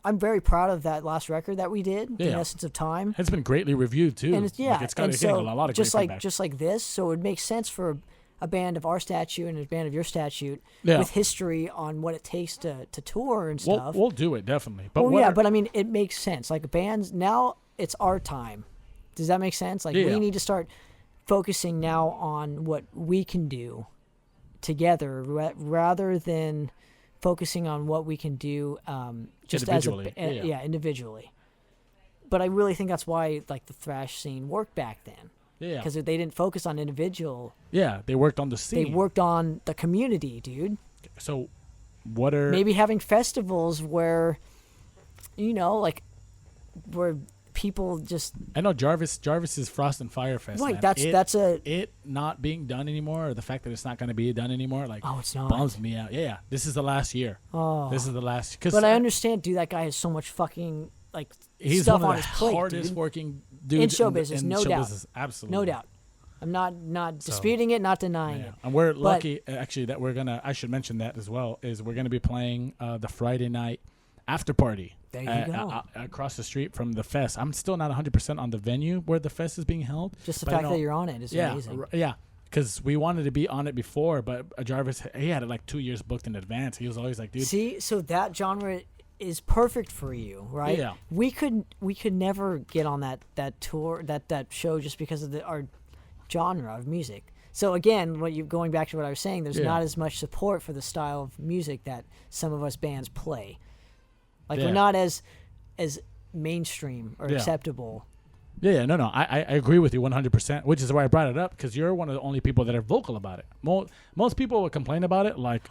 I'm very proud of that last record that we did, The Essence of Time. It's been greatly reviewed too. And it's getting a lot of just great like feedback. just like this. So it would make sense for a band of our statute and a band of your statute with history on what it takes to tour and stuff. We'll do it, definitely. But but I mean, it makes sense. Like, bands, now it's our time. Does that make sense? Like, we need to start focusing now on what we can do together rather than focusing on what we can do just individually. Individually. But I really think that's why, like, the thrash scene worked back then. Yeah. Because they didn't focus on individual. Yeah, they worked on the scene. They worked on the community, dude. So what are... Maybe having festivals where, like, where people just... I know Jarvis's Frost and Fire Fest. Right, man. it not being done anymore, or the fact that it's not going to be done anymore, like, it's not, bums me out. Yeah, this is the last year. This is the last. But I understand, dude. That guy has so much fucking, like, he's stuff one on of his the plate, hardest dude. working dudes in show business, in no show doubt. business. Absolutely, no doubt. I'm not disputing it, not denying it. And we're lucky, actually, that we're gonna. I should mention that as well. Is we're gonna be playing the Friday night after party. There you go. Across the street from the fest. I'm still not 100% on the venue where the fest is being held. Just the fact that you're on it is amazing. Yeah, because we wanted to be on it before, but Jarvis, he had it like 2 years booked in advance. He was always like, dude. See, so that genre is perfect for you, right? Yeah. We could never get on that tour, that show, just because of our genre of music. So again, going back to what I was saying, there's not as much support for the style of music that some of us bands play. Like, we're not as mainstream or acceptable. Yeah, no, I agree with you 100%, which is why I brought it up, because you're one of the only people that are vocal about it. Most people would complain about it, like,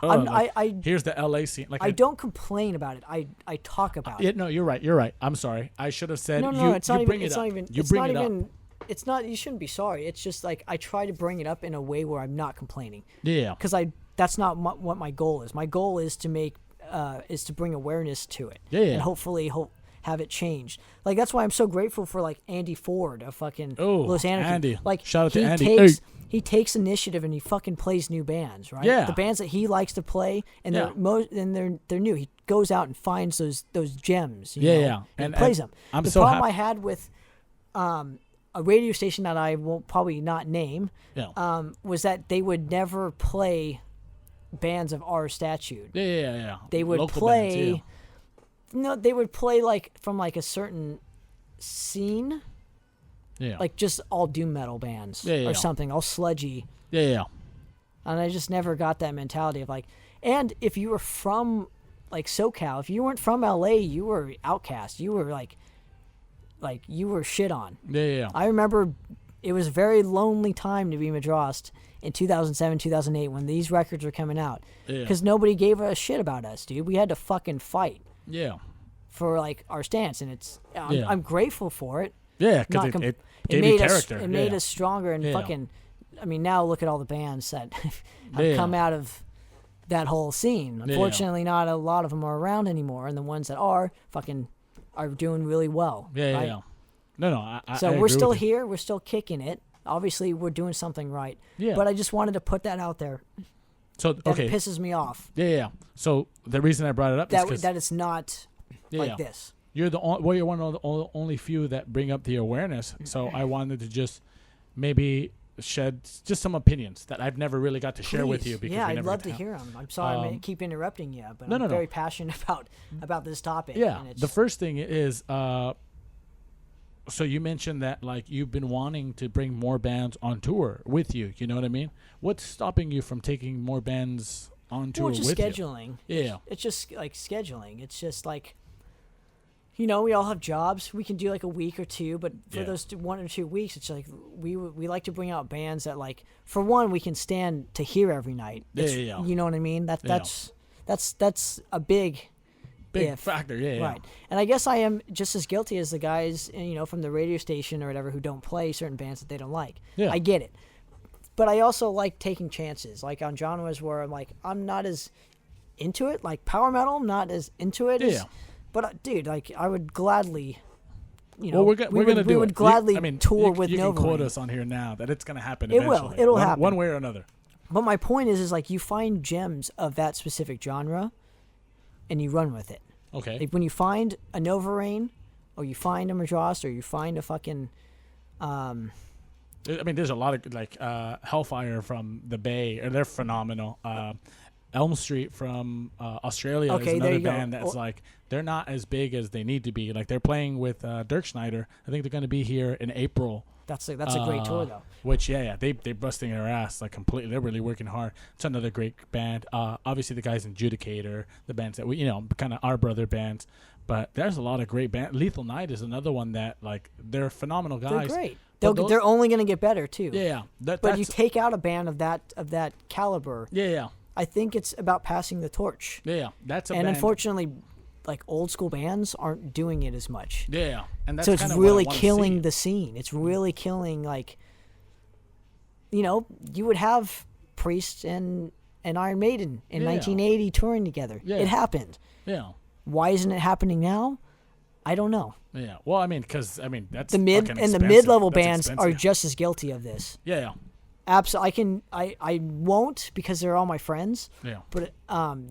here's the LA scene. Like, I don't complain about it. I talk about it. No, you're right. I'm sorry. I should have said no, it's not bring even. It's it up. not even. You it's bring not it even. up. It's not. You shouldn't be sorry. It's just like, I try to bring it up in a way where I'm not complaining. Yeah. Because that's not what my goal is. My goal is to make. Is to bring awareness to it, and hopefully have it changed. Like, that's why I'm so grateful for, like, Andy Ford of fucking Los Anarchy. Andy. Like, shout out to Andy. He takes initiative and he fucking plays new bands, right? Yeah. The bands that he likes to play, and they're new. He goes out and finds those gems. You know, and plays them. The problem I had with a radio station that I will probably not name was that they would never play bands of our statute. Yeah. They would Local play. Bands, No, they would play, like, from, like, a certain scene, like just all doom metal bands or something, all sludgy. Yeah. And I just never got that mentality of like, and if you were from like SoCal, if you weren't from LA, you were outcast. You were like you were shit on. Yeah. I remember it was a very lonely time to be Madrost in 2007, 2008 when these records were coming out. Because nobody gave a shit about us, dude. We had to fucking fight. Yeah. For like our stance, and I'm grateful for it. Yeah, because it gave made you character. It made us stronger and fucking. I mean, now look at all the bands that have come out of that whole scene. Unfortunately, not a lot of them are around anymore, and the ones that are doing really well. Yeah. No. So we're still here. We're still kicking it. Obviously, we're doing something right. Yeah. But I just wanted to put that out there. So It pisses me off. Yeah. So the reason I brought it up is that it's not like this. You're you're one of the only few that bring up the awareness. So I wanted to just maybe shed just some opinions that I've never really got to share with you. Because I'd love to hear them. I'm sorry I keep interrupting you, but I'm very passionate about this topic. Yeah. The first thing is, so you mentioned that like you've been wanting to bring more bands on tour with you. You know what I mean? What's stopping you from taking more bands on tour with scheduling. You? Yeah. It's just like scheduling. It's just like, we all have jobs. We can do like a week or two, but for those 1 or 2 weeks, it's like we like to bring out bands that like, for one, we can stand to hear every night. Yeah. You know what I mean? That's a big factor. Yeah. Right. And I guess I am just as guilty as the guys, from the radio station or whatever who don't play certain bands that they don't like. Yeah. I get it. But I also like taking chances, like on genres where I'm like, I'm not as into it, like power metal, I'm not as into it. But dude, like I would gladly, we would gladly tour with Novareign. You can quote us on here now that it's going to happen. It'll happen one way or another. But my point is like you find gems of that specific genre, and you run with it. Okay. Like when you find a Novareign, or you find a Madrost, or you find a fucking. There's a lot of like Hellfire from the Bay, or they're phenomenal. Elm Street from Australia is another band that's like they're not as big as they need to be. Like they're playing with Dirk Schneider. I think they're going to be here in April. That's a great tour though. Which they're busting their ass like completely. They're really working hard. It's another great band. Obviously the guys in Judicator, the bands that we kind of our brother bands. But there's a lot of great bands. Lethal Night is another one that like they're phenomenal guys. They're great. They're only going to get better too. Yeah. But you take out a band of that caliber. Yeah. I think it's about passing the torch. Yeah. That's and unfortunately, like old school bands aren't doing it as much. Yeah. And that's so it's really killing the scene. It's really killing like. You would have Priest and Iron Maiden in 1980 touring together. Yeah. It happened. Yeah. Why isn't it happening now? I don't know. Yeah. Well, that's the mid-level bands are just as guilty of this. Yeah. Absolutely. I won't because they're all my friends. Yeah. But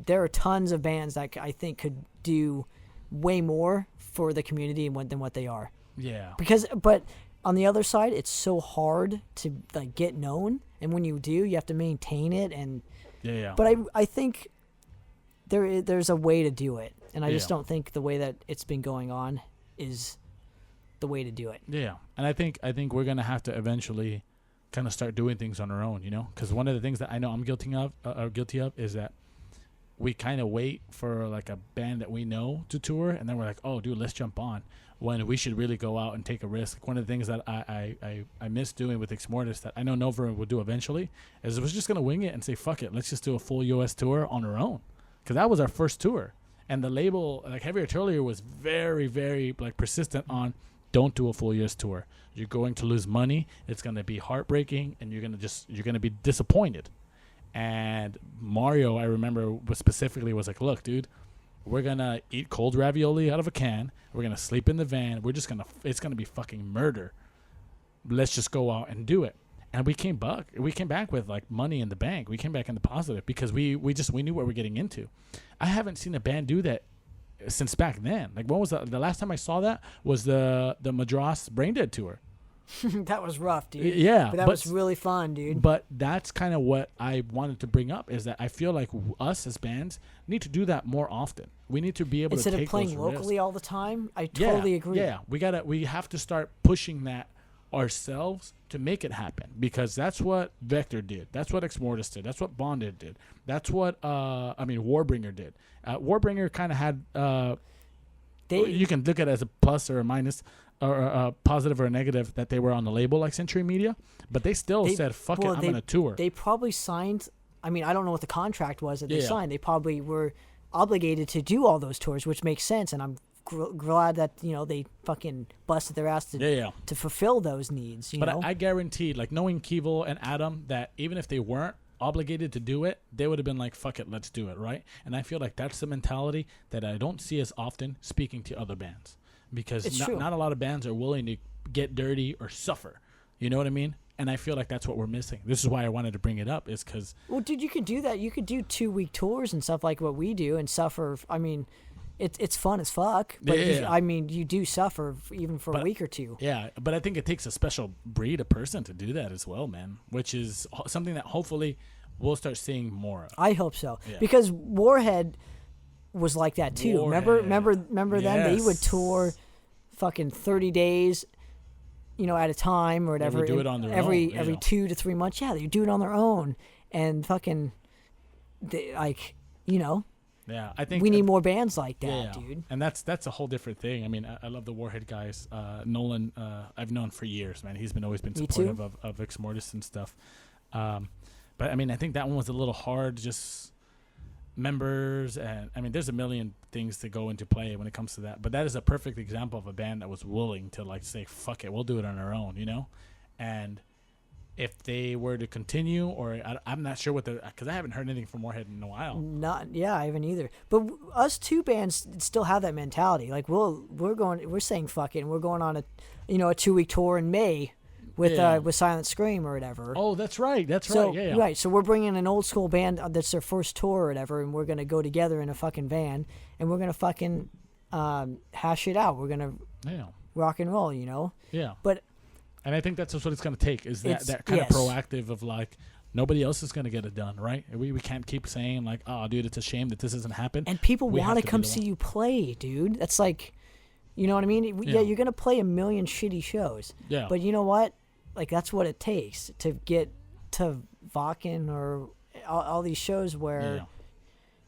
there are tons of bands that I think could do way more for the community than what they are. Yeah. But on the other side, it's so hard to like get known, and when you do, you have to maintain it. And But I think there's a way to do it, and I just don't think the way that it's been going on is the way to do it. Yeah, and I think we're gonna have to eventually kind of start doing things on our own, because one of the things that I know I'm guilty of is that we kind of wait for like a band that we know to tour, and then we're like, oh, dude, let's jump on. When we should really go out and take a risk. One of the things that I miss doing with Exmortus that I know Novareign will do eventually is we're just gonna wing it and say, fuck it, let's just do a full US tour on our own, because that was our first tour. And the label, like Heavy Artillery, was very, very like persistent on don't do a full US tour. You're going to lose money. It's going to be heartbreaking, and you're going to be disappointed. And Mario, I remember specifically was like, look, dude, we're going to eat cold ravioli out of a can. We're going to sleep in the van. It's going to be fucking murder. Let's just go out and do it. And we came back with like money in the bank. We came back in the positive because we knew what we're getting into. I haven't seen a band do that since back then. Like, when was the last time I saw that was the Madrost Braindead tour. That was rough, dude. Yeah. But that was really fun, dude. But that's kind of what I wanted to bring up, is that I feel like us as bands need to do that more often. We need to be able to take those risks. Instead of playing locally all the time, I totally agree. Yeah, we have to start pushing that ourselves to make it happen, because that's what Vector did. That's what Exmortus did. That's what Bonded did. That's what Warbringer did. Warbringer kind of had you can look at it as a plus or a minus, or a positive or a negative, that they were on the label like Century Media, but they still said, fuck it, I'm going to tour. They probably signed, I mean, I don't know what the contract was that they signed. They probably were obligated to do all those tours, which makes sense, and I'm glad that, you know, they fucking busted their ass to fulfill those needs, you know? I guarantee, like, knowing Keevil and Adam, that even if they weren't obligated to do it, they would have been like, fuck it, let's do it, right? And I feel like that's the mentality that I don't see as often speaking to other bands, because not a lot of bands are willing to get dirty or suffer, you know what I mean? And I feel like that's what we're missing. This is why I wanted to bring it up, is because, well, dude, you could do that. You could do 2-week tours and stuff like what we do and suffer. I mean, it's fun as fuck, but I mean, you do suffer even for a week or two. Yeah, but I think it takes a special breed of person to do that as well, man, which is something that hopefully we'll start seeing more of. I hope so, because Warhead was like that too. Remember them? They would tour fucking 30 days, you know, at a time or whatever. They would do it on their own. Every 2 to 3 months. Yeah, they would do it on their own, and fucking, you know. Yeah, I think we need more bands like that, dude. And that's a whole different thing. I mean, I love the Warhead guys. Nolan, I've known for years, man. He's always been supportive of Exmortus and stuff. But I mean, I think that one was a little hard, just members, and I mean, there's a million things to go into play when it comes to that. But that is a perfect example of a band that was willing to, like, say, fuck it, we'll do it on our own, you know? And if they were to continue, or I'm not sure what because I haven't heard anything from Warhead in a while. I haven't either. But us two bands still have that mentality. Like, we're saying fuck it, and we're going on a 2-week tour in May with Silent Scream or whatever. Oh, that's right. Right. So we're bringing an old school band that's their first tour or whatever, and we're gonna go together in a fucking van, and we're gonna fucking hash it out. We're gonna rock and roll, you know. Yeah. And I think that's what it's going to take, is that kind of proactive of, like, nobody else is going to get it done, right? We can't keep saying, like, oh, dude, it's a shame that this hasn't happened. And people want to come see you play, dude. That's like, you know what I mean? Yeah, you're going to play a million shitty shows. Yeah. But you know what? Like, that's what it takes to get to Wacken or all these shows where...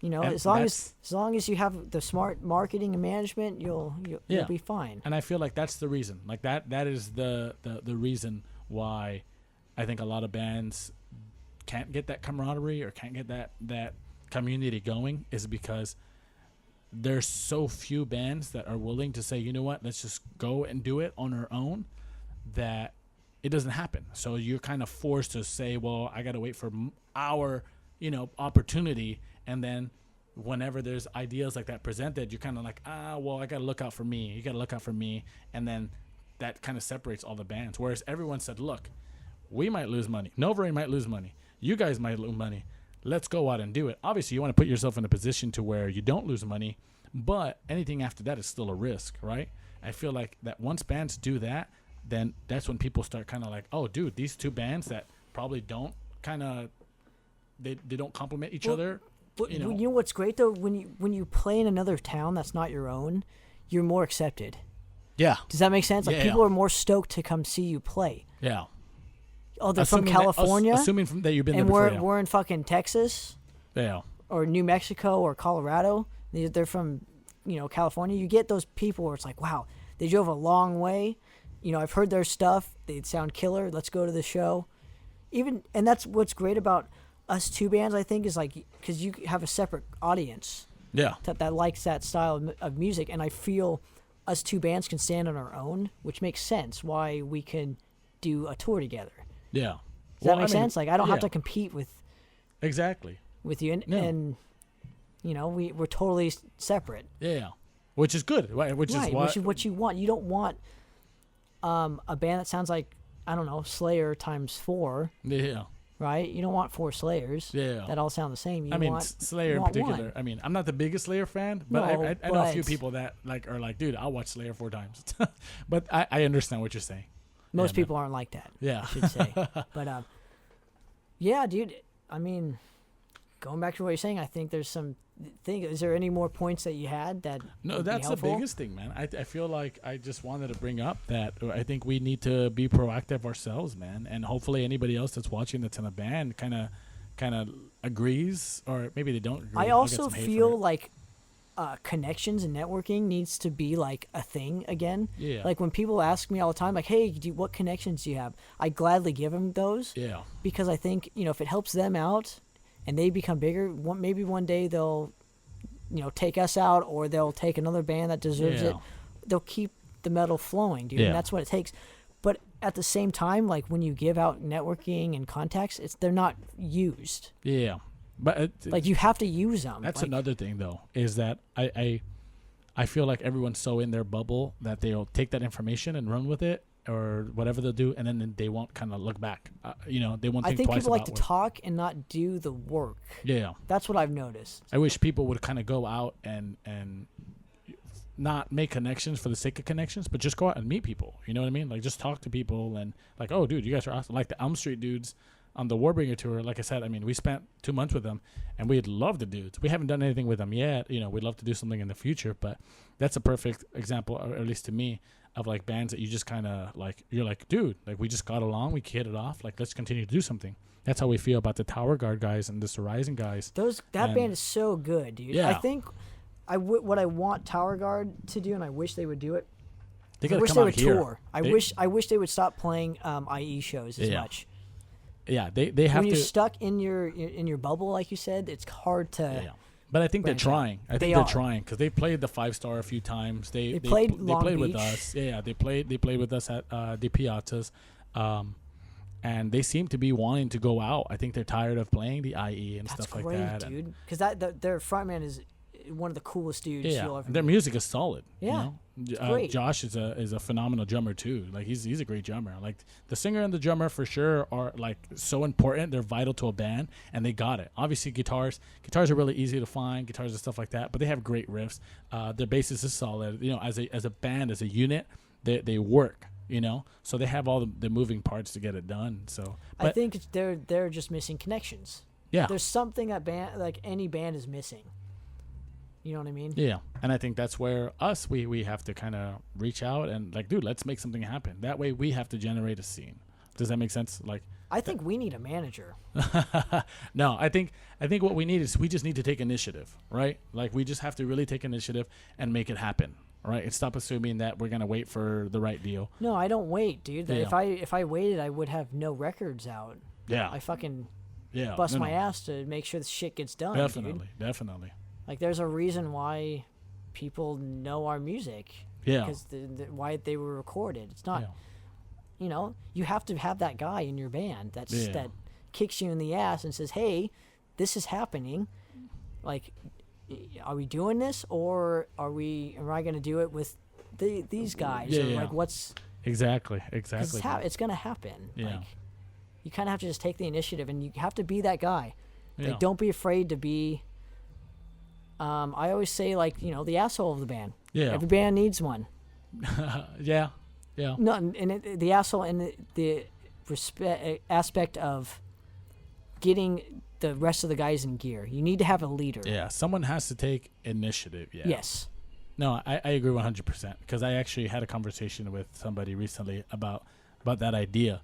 You know, as long as you have the smart marketing and management, you'll be fine. And I feel like that's the reason. Like that is the reason why I think a lot of bands can't get that camaraderie or can't get that community going, is because there's so few bands that are willing to say, you know what, let's just go and do it on our own, that it doesn't happen. So you're kind of forced to say, well, I got to wait for our, opportunity. And then whenever there's ideas like that presented, you're kind of like, well, I got to look out for me. You got to look out for me. And then that kind of separates all the bands. Whereas everyone said, look, we might lose money. Novareign might lose money. You guys might lose money. Let's go out and do it. Obviously, you want to put yourself in a position to where you don't lose money, but anything after that is still a risk, right? I feel like that once bands do that, then that's when people start kind of like, oh, dude, these two bands that probably don't kind of, they don't complement each other. But you know what's great though, when you play in another town that's not your own, you're more accepted. Yeah. Does that make sense? Like people are more stoked to come see you play. Yeah. Oh, they're from California. Assuming that you've been there before. And we're in fucking Texas. Yeah. Or New Mexico or Colorado. They're from California. You get those people where it's like, wow, they drove a long way. I've heard their stuff. They sound killer. Let's go to the show. And that's what's great about us two bands, I think, is like, because you have a separate audience that likes that style of music, and I feel us two bands can stand on our own, which makes sense why we can do a tour together. Does that make sense? Like, I don't have to compete with you, and we're totally separate. Which is good, right? Which is what you want. You don't want a band that sounds like, I don't know, Slayer times 4. Right? You don't want 4 Slayers that all sound the same. Slayer in particular. One. I mean, I'm not the biggest Slayer fan, but I know a few people that are like, dude, I'll watch Slayer 4 times. But I understand what you're saying. Most people aren't like that. I should say. But yeah, dude. I mean, going back to what you're saying, I think there's some thing. Is there any more points that you had that? No, that's the biggest thing, man. I feel like I just wanted to bring up that I think we need to be proactive ourselves, man, and hopefully anybody else that's watching that's in a band kind of agrees, or maybe they don't agree. I also feel like connections and networking needs to be like a thing again. Yeah. Like when people ask me all the time, like, "Hey, what connections do you have?" I gladly give them those. Yeah. Because I think if it helps them out, and they become bigger, maybe one day they'll, take us out, or they'll take another band that deserves it. They'll keep the metal flowing, dude. And that's what it takes. But at the same time, like when you give out networking and contacts, they're not used. Yeah. But like you have to use them. That's another thing, though, is that I feel like everyone's so in their bubble that they'll take that information and run with it, or whatever they'll do, and then they won't kind of look back. They won't think twice about it. I think people like to talk and not do the work. Yeah. That's what I've noticed. I wish people would kind of go out and not make connections for the sake of connections, but just go out and meet people. You know what I mean? Like, just talk to people and like, oh, dude, you guys are awesome. Like the Elm Street dudes on the Warbringer tour, like I said, I mean, we spent 2 months with them, and we'd love the dudes. We haven't done anything with them yet. We'd love to do something in the future, but that's a perfect example, or at least to me, of like bands that you just kind of like, you're like, dude, like we just got along, we hit it off, like let's continue to do something. That's how we feel about the Tower Guard guys and the Horizon guys. That band is so good, dude. Yeah. I think what I want Tower Guard to do, and I wish they would do it. I wish they would tour. I wish they would stop playing IE shows as much. Yeah, they have to. When you're stuck in your bubble, like you said, it's hard to. Yeah. But I think they're trying. I think they're trying because they played the 5-Star a few times. They played with us. Yeah, they played with us at the Piazzas, and they seem to be wanting to go out. I think they're tired of playing the IE and stuff like that. That's great, dude. Because their frontman is one of the coolest dudes you'll ever meet. Their music is solid. Yeah. Great. Josh is a phenomenal drummer too. Like he's a great drummer. Like the singer and the drummer for sure are like so important. They're vital to a band, and they got it. Obviously guitars are really easy to find, guitars and stuff like that, but they have great riffs. Their bassist is solid. As a band, as a unit, they work. So they have all the moving parts to get it done. So I think they're just missing connections. Yeah. There's something that any band is missing. You know what I mean? Yeah, and I think that's where we have to kind of reach out and like, dude, let's make something happen. That way we have to generate a scene. Does that make sense? Like, I think we need a manager. No, I think what we need is we just need to take initiative, right? Like we just have to really take initiative and make it happen, right? And stop assuming that we're gonna wait for the right deal. No, I don't wait, dude. Yeah. If I waited, I would have no records out. Yeah. I fucking Yeah, bust my ass to make sure the shit gets done. Definitely, dude. definitely. Like, there's a reason why people know our music. Yeah. Because why they were recorded. It's not, you know, you have to have that guy in your band that kicks you in the ass and says, hey, this is happening. Like, are we doing this, or am I going to do it with these guys? Yeah, or like, what's... Exactly. It's going to happen. Yeah. Like, you kind of have to just take the initiative, and you have to be that guy. Yeah. Like, don't be afraid to be... I always say, like, you know, the asshole of the band. Yeah. Every band needs one. Yeah. No, and the asshole in the aspect of getting the rest of the guys in gear. You need to have a leader. Yeah, someone has to take initiative. Yeah. Yes. No, I agree 100%, because I actually had a conversation with somebody recently about that idea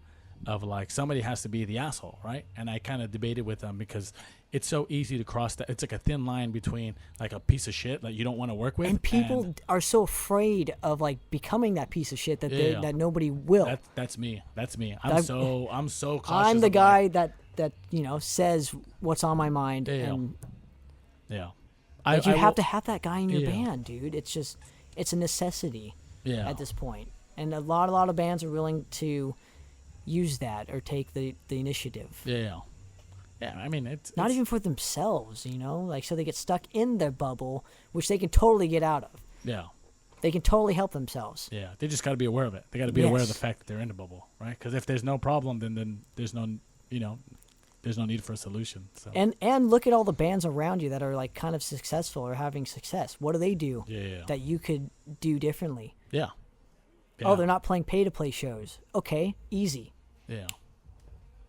of, like, somebody has to be the asshole, right? And I kind of debated with them because it's so easy to cross that. It's like a thin line between, like, a piece of shit that you don't want to work with. And people are so afraid of, like, becoming that piece of shit that that nobody will. That's me. I'm so cautious. I'm the guy that you know, says what's on my mind. And yeah. Like, you have to have that guy in your band, dude. It's a necessity at this point. And a lot of bands are willing to use that or take the initiative. Yeah. I mean, it's not even for themselves, you know, like, so they get stuck in their bubble, which they can totally get out of. Yeah. They can totally help themselves. Yeah. They just got to be aware of it. They got to be aware of the fact that they're in a bubble, right? Because if there's no problem, then there's no, you know, there's no need for a solution. So. And look at all the bands around you that are, like, kind of successful or having success. What do they do that you could do differently? Yeah. Oh, they're not playing pay-to-play shows. Okay, easy. Yeah.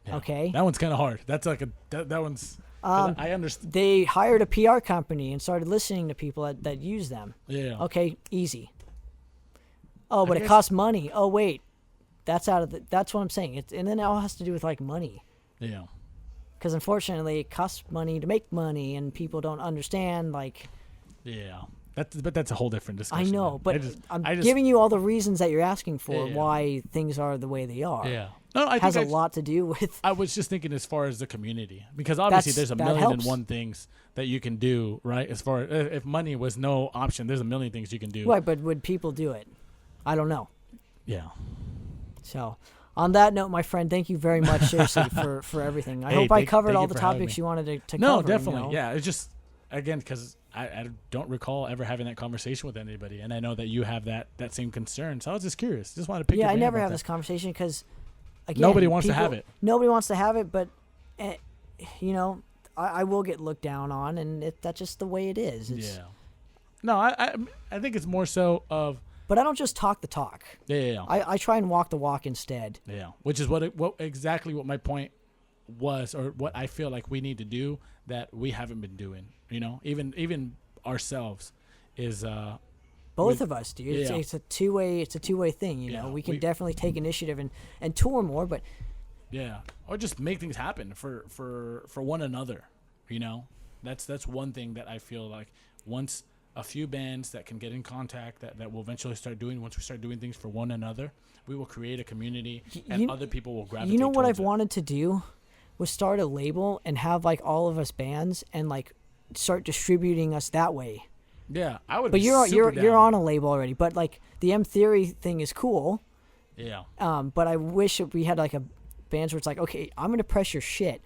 Okay. That one's kind of hard. That's like that one's. I understand. They hired a PR company and started listening to people that use them. Yeah. Okay, easy. Oh, but it costs money. Oh, wait. That's what I'm saying. And then it all has to do with like money. Yeah. Because unfortunately, it costs money to make money, and people don't understand. Like, yeah, but that's a whole different discussion. I know, man. but I'm giving you all the reasons that you're asking for why things are the way they are. Yeah, no, I it has think a lot to do with. I was just thinking as far as the community, because obviously there's a million and one things that you can do, right? As far as if money was no option, there's a million things you can do. Right, but would people do it? I don't know. Yeah. So. On that note, my friend, thank you very much, seriously, for everything. I hope I covered all the topics you wanted to cover. No, definitely. You know? Yeah, it's just, again, because I don't recall ever having that conversation with anybody, and I know that you have that same concern, so I was just curious. Just wanted to pick your brain I never about have that. this conversation because, again, nobody wants to have it. Nobody wants to have it, but, you know, I will get looked down on, and that's just the way it is. Yeah. No, I think it's more so of... But I don't just talk the talk. Yeah. I try and walk the walk instead. Yeah, which is exactly what my point was, or what I feel like we need to do that we haven't been doing. You know, even ourselves is both of us, dude. Yeah. It's a two-way thing. You know, we can definitely take initiative and tour more, but or just make things happen for one another. You know, that's one thing that I feel like once a few bands that can get in contact that will eventually start doing, once we start doing things for one another, we will create a community and other people will gravitate. You know what I've it. wanted to do was start a label and have like all of us bands and like start distributing us that way. Yeah, I would. But be you're on a label already. But like the M Theory thing is cool. Yeah. But I wish we had like a bands where it's like, okay, I'm gonna press your shit,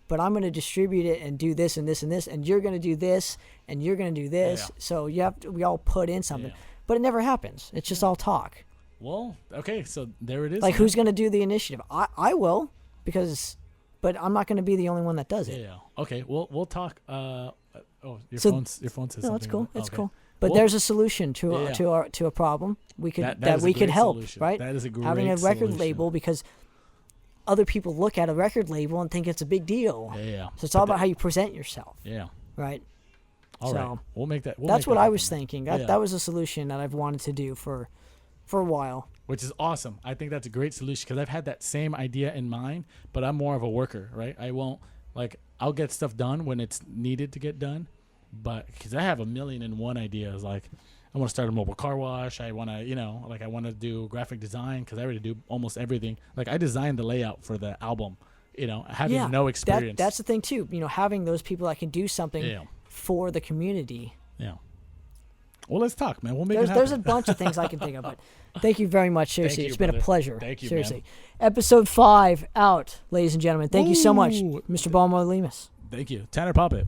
but I'm going to distribute it and do this and this and this, and you're going to do this, and you're going to do this. Yeah. So we all put in something. Yeah. But it never happens. It's just all talk. Well, okay, so there it is. Like, who's going to do the initiative? I will, but I'm not going to be the only one that does it. Yeah. Okay, we'll talk. Your phone says something. No, it's cool. It's cool. But there's a solution to a problem we could we could help, solution. Right? That is a great having a record solution. label, because other people look at a record label and think it's a big deal. Yeah. So it's all about how you present yourself. Yeah. Right. All right. We'll make that. That's what I was thinking. That was a solution that I've wanted to do for a while. Which is awesome. I think that's a great solution because I've had that same idea in mind, but I'm more of a worker, right? I won't I'll get stuff done when it's needed to get done, but because I have a million and one ideas, like I want to start a mobile car wash. I want to, I want to do graphic design because I already do almost everything. Like I designed the layout for the album, having no experience. That's the thing too. Having those people that can do something for the community. Yeah. Well, let's talk, man. We'll make it happen. There's a bunch of things I can think of, but thank you very much. Seriously, it's been a pleasure. Thank you, seriously. man. Episode 5 out, ladies and gentlemen. Thank you so much, Mr. Balmore Lemus. Thank you, Tanner Poppitt.